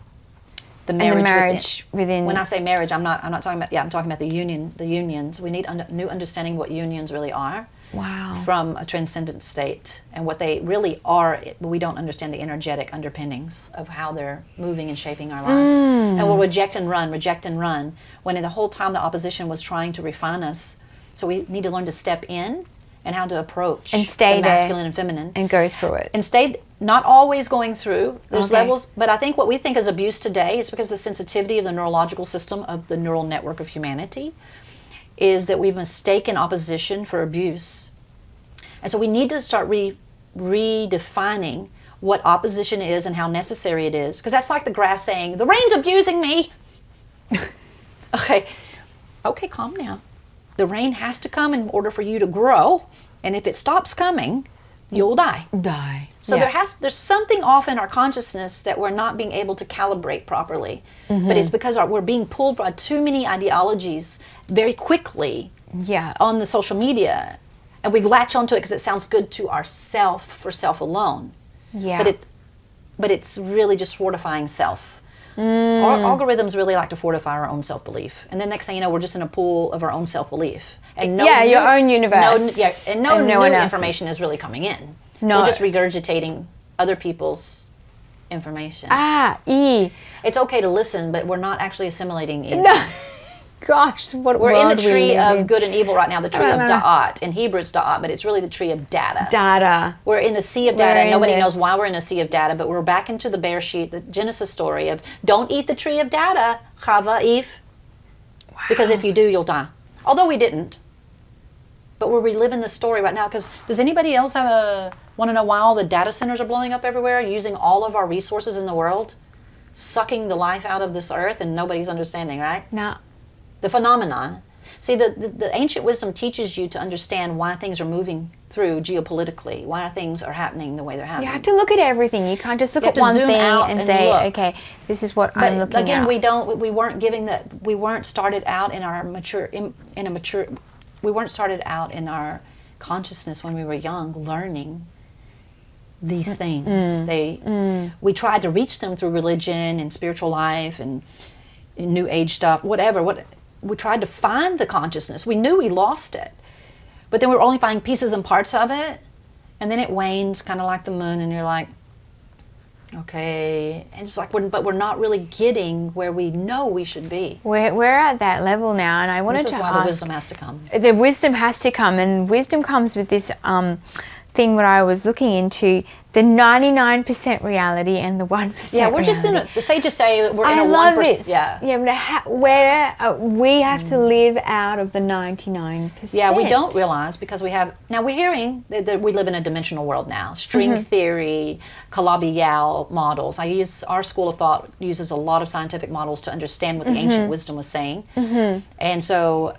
[SPEAKER 1] The marriage,
[SPEAKER 2] within.
[SPEAKER 1] When I say marriage, I'm not talking about, I'm talking about the unions. We need new understanding what unions really are.
[SPEAKER 2] Wow.
[SPEAKER 1] From a transcendent state, and what they really are. We don't understand the energetic underpinnings of how they're moving and shaping our lives. And we'll reject and run, when in the whole time the opposition was trying to refine us. So we need to learn to step in and how to approach
[SPEAKER 2] And stay
[SPEAKER 1] the
[SPEAKER 2] there.
[SPEAKER 1] masculine and feminine.
[SPEAKER 2] And go through it.
[SPEAKER 1] And stay, not always going through. There's
[SPEAKER 2] Okay.
[SPEAKER 1] levels, but I think what we think is abuse today is because the sensitivity of the neurological system of the neural network of humanity is that we've mistaken opposition for abuse. And so we need to start redefining what opposition is and how necessary it is. Because that's like the grass saying, the rain's abusing me. Okay, calm down. The rain has to come in order for you to grow. And if it stops coming, you'll die. So there's something off in our consciousness that we're not being able to calibrate properly. But it's because we're being pulled by too many ideologies very quickly on the social media. And we latch onto it because it sounds good to ourself for self alone. But it's really just fortifying self. Our algorithms really like to fortify our own self-belief. And then next thing you know, we're just in a pool of our own self-belief. And
[SPEAKER 2] your own universe.
[SPEAKER 1] No
[SPEAKER 2] and no
[SPEAKER 1] new
[SPEAKER 2] one else's.
[SPEAKER 1] information is really coming in.
[SPEAKER 2] No.
[SPEAKER 1] We're just regurgitating other people's information.
[SPEAKER 2] E.
[SPEAKER 1] It's okay to listen, but we're not actually assimilating either.
[SPEAKER 2] No. Gosh, what
[SPEAKER 1] We're in the
[SPEAKER 2] world we
[SPEAKER 1] tree
[SPEAKER 2] live
[SPEAKER 1] of
[SPEAKER 2] in.
[SPEAKER 1] good and evil right now, the tree of da'at. In Hebrew it's da'at, but it's really the tree of data.
[SPEAKER 2] Data.
[SPEAKER 1] We're in a sea of data, and
[SPEAKER 2] in
[SPEAKER 1] nobody
[SPEAKER 2] the-
[SPEAKER 1] knows why we're in a sea of data, but we're back into the bear sheet, the Genesis story of don't eat the tree of data, Chava, Eve, because if you do, you'll die. Although we didn't. But we're reliving the story right now, because does anybody else want to know why all the data centers are blowing up everywhere, using all of our resources in the world, sucking the life out of this earth, and nobody's understanding, right?
[SPEAKER 2] No.
[SPEAKER 1] The phenomenon. See, the ancient wisdom teaches you to understand why things are moving through geopolitically, why things are happening the way they're happening.
[SPEAKER 2] You have to look at everything. You can't just look
[SPEAKER 1] You
[SPEAKER 2] at
[SPEAKER 1] have to
[SPEAKER 2] one
[SPEAKER 1] zoom
[SPEAKER 2] thing
[SPEAKER 1] out
[SPEAKER 2] and
[SPEAKER 1] and
[SPEAKER 2] say,
[SPEAKER 1] look.
[SPEAKER 2] okay, this is what I'm looking
[SPEAKER 1] But again,
[SPEAKER 2] at.
[SPEAKER 1] we weren't started out in our we weren't started out in our consciousness when we were young learning these things. We tried to reach them through religion and spiritual life and New Age stuff, whatever. We tried to find the consciousness. We knew we lost it, but then we were only finding pieces and parts of it, and then it wanes, kind of like the moon, and you're like, okay, and it's like, but we're not really getting where we know we should be.
[SPEAKER 2] We're at that level now, and I wanted
[SPEAKER 1] This
[SPEAKER 2] to
[SPEAKER 1] is why
[SPEAKER 2] ask.
[SPEAKER 1] the wisdom has to come.
[SPEAKER 2] The wisdom has to come, and wisdom comes with this thing that I was looking into, the 99% reality and the 1%
[SPEAKER 1] Yeah, we're just in
[SPEAKER 2] reality.
[SPEAKER 1] the sages say we're in
[SPEAKER 2] I
[SPEAKER 1] a
[SPEAKER 2] love
[SPEAKER 1] 1%.
[SPEAKER 2] this.
[SPEAKER 1] Yeah.
[SPEAKER 2] Where we have to live out of the 99%.
[SPEAKER 1] Yeah, we don't realize because we're hearing that we live in a dimensional world now. String theory, Kabbalistic models. Our school of thought uses a lot of scientific models to understand what the ancient wisdom was saying. And so,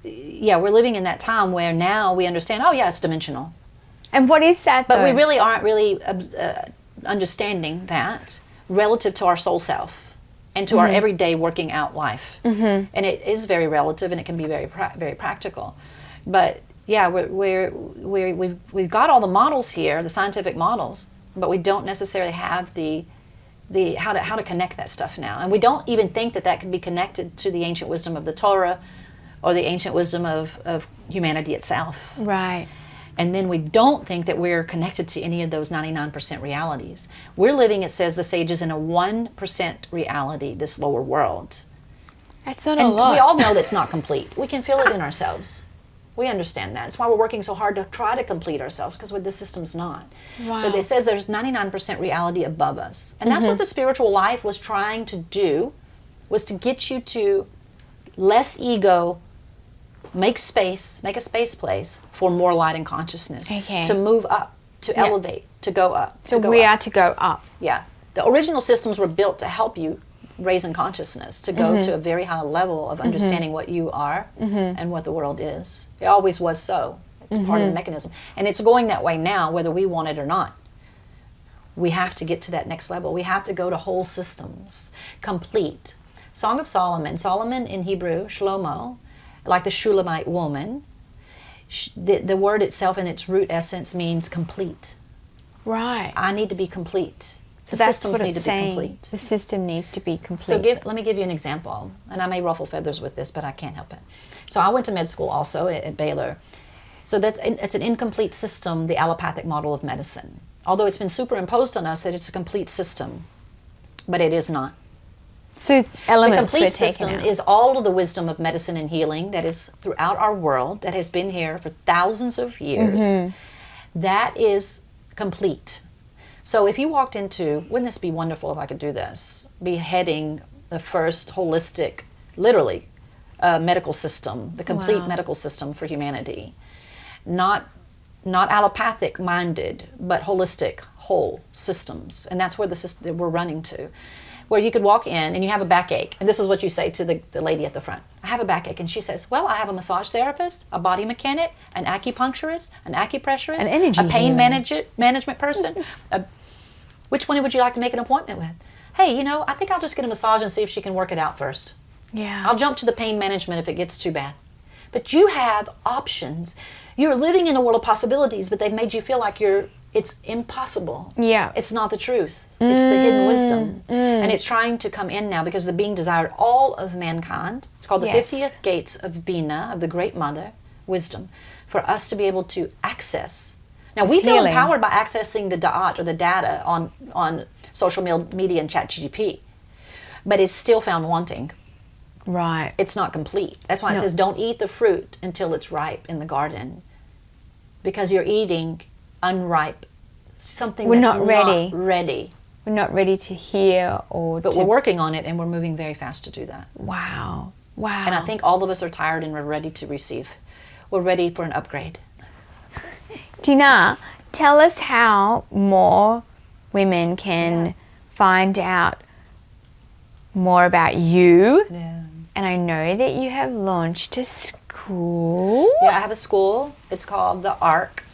[SPEAKER 1] we're living in that time where now we understand, it's dimensional.
[SPEAKER 2] And what is that,
[SPEAKER 1] But
[SPEAKER 2] though?
[SPEAKER 1] we really aren't really understanding that relative to our soul self and to our everyday working out life. And it is very relative, and it can be very very practical. But yeah, we've got all the models here, the scientific models, but we don't necessarily have the how to connect that stuff now. And we don't even think that could be connected to the ancient wisdom of the Torah or the ancient wisdom of humanity itself.
[SPEAKER 2] Right.
[SPEAKER 1] And then we don't think that we're connected to any of those 99% realities. We're living, it says the sages, in a 1% reality, this lower world.
[SPEAKER 2] That's not
[SPEAKER 1] And
[SPEAKER 2] a lot.
[SPEAKER 1] we all know that's not complete. We can feel it in ourselves. We understand that. It's why we're working so hard to try to complete ourselves, because the system's not.
[SPEAKER 2] Wow.
[SPEAKER 1] But it says there's 99% reality above us. And that's what the spiritual life was trying to do, was to get you to less ego, make a space place for more light and consciousness.
[SPEAKER 2] Okay.
[SPEAKER 1] To move up, to elevate, to go up.
[SPEAKER 2] So we are to go up.
[SPEAKER 1] Yeah. The original systems were built to help you raise in consciousness, to go to a very high level of understanding what you are and what the world is. It always was so. It's part of the mechanism. And it's going that way now, whether we want it or not. We have to get to that next level. We have to go to whole systems, complete. Song of Solomon. Solomon in Hebrew, Shlomo, like the Shulamite woman, the word itself in its root essence means complete.
[SPEAKER 2] Right.
[SPEAKER 1] I need to be complete.
[SPEAKER 2] So
[SPEAKER 1] The
[SPEAKER 2] that's
[SPEAKER 1] systems
[SPEAKER 2] what
[SPEAKER 1] need
[SPEAKER 2] it's
[SPEAKER 1] to be
[SPEAKER 2] saying.
[SPEAKER 1] complete.
[SPEAKER 2] The system needs to be complete.
[SPEAKER 1] So let me give you an example, and I may ruffle feathers with this, but I can't help it. So I went to med school also at Baylor. So it's an incomplete system, the allopathic model of medicine. Although it's been superimposed on us that it's a complete system, but it is not.
[SPEAKER 2] So
[SPEAKER 1] The
[SPEAKER 2] elements were
[SPEAKER 1] complete
[SPEAKER 2] taken
[SPEAKER 1] system
[SPEAKER 2] out.
[SPEAKER 1] is all of the wisdom of medicine and healing that is throughout our world, that has been here for thousands of years. That is complete. So if you walked into, wouldn't this be wonderful if I could do this? Beheading the first holistic, literally, medical system, the complete
[SPEAKER 2] Wow.
[SPEAKER 1] medical system for humanity. Not allopathic minded, but holistic, whole systems. And that's where the system we're running to. Where you could walk in and you have a backache, and this is what you say to the lady at the front. I have a backache, and she says, well, I have a massage therapist, a body mechanic, an acupuncturist, an acupressurist,
[SPEAKER 2] An energy
[SPEAKER 1] a pain
[SPEAKER 2] healer.
[SPEAKER 1] management person. Which one would you like to make an appointment with? Hey, I think I'll just get a massage and see if she can work it out first.
[SPEAKER 2] Yeah.
[SPEAKER 1] I'll jump to the pain management if it gets too bad. But you have options. You're living in a world of possibilities, but they've made you feel like it's impossible.
[SPEAKER 2] Yeah.
[SPEAKER 1] It's not the truth. It's the hidden wisdom. And it's trying to come in now because the being desired all of mankind. It's called the
[SPEAKER 2] Yes.
[SPEAKER 1] 50th gates of Bina, of the Great Mother, wisdom, for us to be able to access. Now, we feel
[SPEAKER 2] healing.
[SPEAKER 1] empowered by accessing the da'at or the data on social media and ChatGPT, but it's still found wanting.
[SPEAKER 2] Right.
[SPEAKER 1] It's not complete. That's why it says don't eat the fruit until it's ripe in the garden, because you're eating unripe, something
[SPEAKER 2] We're
[SPEAKER 1] that's
[SPEAKER 2] not ready.
[SPEAKER 1] not ready.
[SPEAKER 2] We're not ready to hear or
[SPEAKER 1] But
[SPEAKER 2] to...
[SPEAKER 1] we're working on it, and we're moving very fast to do that.
[SPEAKER 2] Wow. Wow.
[SPEAKER 1] And I think all of us are tired and we're ready to receive. We're ready for an upgrade.
[SPEAKER 2] Dinah, tell us how more women can find out more about you.
[SPEAKER 1] Yeah.
[SPEAKER 2] And I know that you have launched a school.
[SPEAKER 1] Yeah, I have a school. It's called The Arc.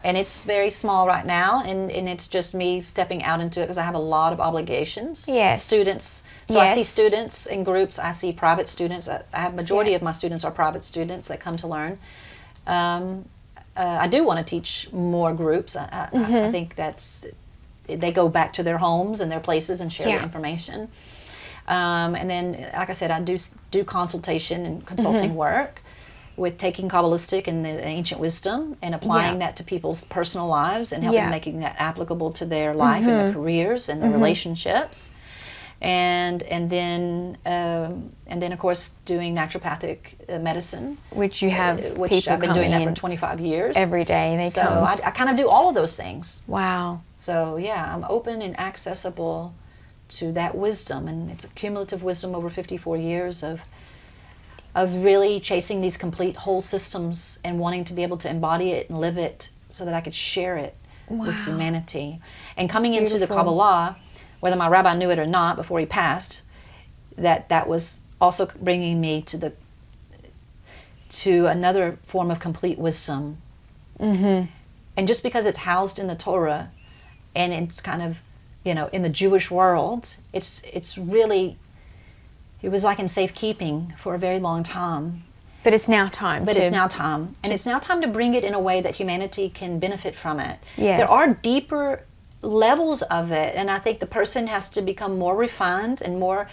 [SPEAKER 1] And it's very small right now, and it's just me stepping out into it because I have a lot of obligations.
[SPEAKER 2] Yes.
[SPEAKER 1] Students. So I see
[SPEAKER 2] Yes.
[SPEAKER 1] students in groups. I see private students. I have majority
[SPEAKER 2] Yeah.
[SPEAKER 1] of my students are private students that come to learn. I do want to teach more groups. I think they go back to their homes and their places and share the information. And then, like I said, I do consultation and consulting work with taking Kabbalistic and the ancient wisdom and applying that to people's personal lives and helping making that applicable to their life and their careers and their relationships. And then of course doing naturopathic medicine,
[SPEAKER 2] Which you have
[SPEAKER 1] which
[SPEAKER 2] people
[SPEAKER 1] I've been doing that
[SPEAKER 2] coming
[SPEAKER 1] for
[SPEAKER 2] in
[SPEAKER 1] 25 years.
[SPEAKER 2] every day. They
[SPEAKER 1] So
[SPEAKER 2] come.
[SPEAKER 1] I kind of do all of those things.
[SPEAKER 2] Wow.
[SPEAKER 1] So yeah, I'm open and accessible to that wisdom, and it's a cumulative wisdom over 54 years of really chasing these complete whole systems and wanting to be able to embody it and live it so that I could share it with
[SPEAKER 2] Wow.
[SPEAKER 1] humanity. And coming into the
[SPEAKER 2] beautiful.
[SPEAKER 1] Kabbalah, whether my rabbi knew it or not before he passed, that was also bringing me to another form of complete wisdom.
[SPEAKER 2] Mm-hmm.
[SPEAKER 1] And just because it's housed in the Torah and it's kind of, in the Jewish world, it's really, it was like in safekeeping for a very long time.
[SPEAKER 2] But it's now time.
[SPEAKER 1] But it's now time. And it's now time to bring it in a way that humanity can benefit from it.
[SPEAKER 2] Yes.
[SPEAKER 1] There are deeper levels of it, and I think the person has to become more refined and more,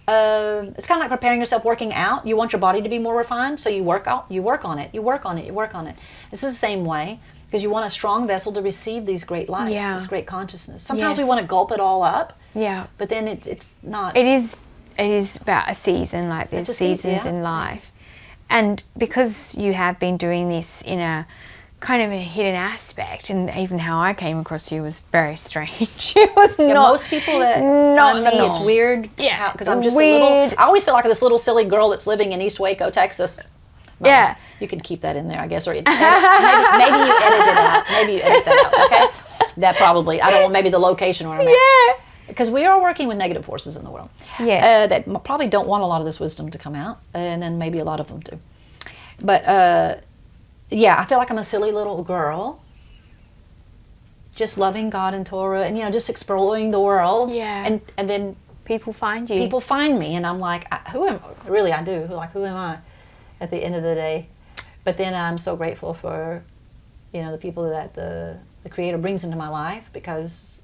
[SPEAKER 1] it's kind of like preparing yourself working out. You want your body to be more refined, so you work on it. This is the same way, because you want a strong vessel to receive these great lights, this great consciousness. Sometimes we
[SPEAKER 2] Yes.
[SPEAKER 1] want to gulp it all up,
[SPEAKER 2] Yeah.
[SPEAKER 1] but then it's not.
[SPEAKER 2] It is about a season, like there's
[SPEAKER 1] It's a season,
[SPEAKER 2] seasons
[SPEAKER 1] yeah.
[SPEAKER 2] in life. And because you have been doing this in a kind of a hidden aspect, and even how I came across you was very strange. It was not.
[SPEAKER 1] Most people that find me, it's weird.
[SPEAKER 2] Yeah,
[SPEAKER 1] because I'm just
[SPEAKER 2] weird.
[SPEAKER 1] a little. I always feel like this little silly girl that's living in East Waco, Texas. Well,
[SPEAKER 2] Yeah.
[SPEAKER 1] you can keep that in there, I guess, or maybe you edit it out. Maybe you edit that out. Okay, that probably. I don't know. Maybe the location where I'm at.
[SPEAKER 2] Yeah.
[SPEAKER 1] Because we are working with negative forces in the world.
[SPEAKER 2] Yes.
[SPEAKER 1] That probably don't want a lot of this wisdom to come out, and then maybe a lot of them do. But yeah, I feel like I'm a silly little girl, just loving God and Torah, and just exploring the world.
[SPEAKER 2] Yeah.
[SPEAKER 1] And then
[SPEAKER 2] People find you.
[SPEAKER 1] people find me, and I'm like, who am really? I do. Who am I? At the end of the day, but then I'm so grateful for, the people that the Creator brings into my life, because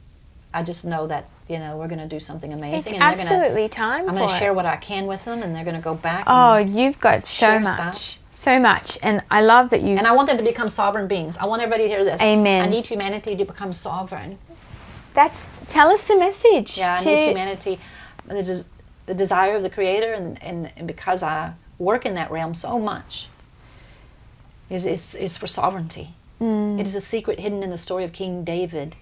[SPEAKER 1] I just know that we're going to do something amazing.
[SPEAKER 2] It's absolutely time for
[SPEAKER 1] I'm
[SPEAKER 2] it.
[SPEAKER 1] going to share what I can with them, and they're going to go back.
[SPEAKER 2] Oh,
[SPEAKER 1] and
[SPEAKER 2] you've got so
[SPEAKER 1] share
[SPEAKER 2] much.
[SPEAKER 1] stuff.
[SPEAKER 2] So much. And I love that you...
[SPEAKER 1] And I want them to become sovereign beings. I want everybody to hear this.
[SPEAKER 2] Amen.
[SPEAKER 1] I need humanity to become sovereign.
[SPEAKER 2] Tell us the message.
[SPEAKER 1] Yeah, I need humanity. The desire of the Creator, and because I work in that realm so much, is for sovereignty. It is a secret hidden in the story of King David.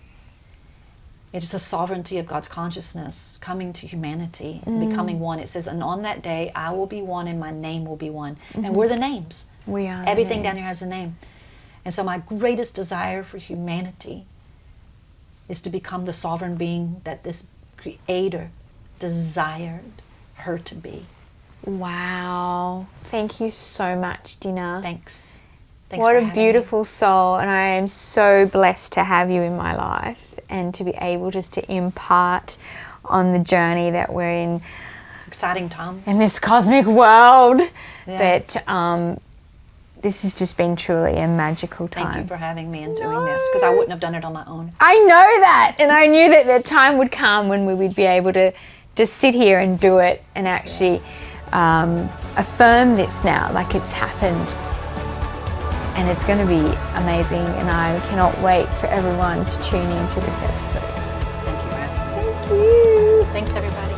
[SPEAKER 1] It is the sovereignty of God's consciousness coming to humanity, becoming one. It says, and on that day I will be one and my name will be one. And we're the names.
[SPEAKER 2] We are.
[SPEAKER 1] Everything down here has a name. And so my greatest desire for humanity is to become the sovereign being that this Creator desired her to be.
[SPEAKER 2] Wow. Thank you so much, Dinah.
[SPEAKER 1] Thanks.
[SPEAKER 2] What a beautiful soul, and I am so blessed to have you in my life and to be able just to impart on the journey that we're in.
[SPEAKER 1] Exciting times.
[SPEAKER 2] In this cosmic world.
[SPEAKER 1] Yeah.
[SPEAKER 2] That this has just been truly a magical time.
[SPEAKER 1] Thank you for having me and doing this, because I wouldn't have done it on my own.
[SPEAKER 2] I know that, and I knew that the time would come when we would be able to just sit here and do it and actually affirm this now, like it's happened. And it's going to be amazing, and I cannot wait for everyone to tune into this episode.
[SPEAKER 1] Thank you for having me.
[SPEAKER 2] Thank you.
[SPEAKER 1] Thanks, everybody.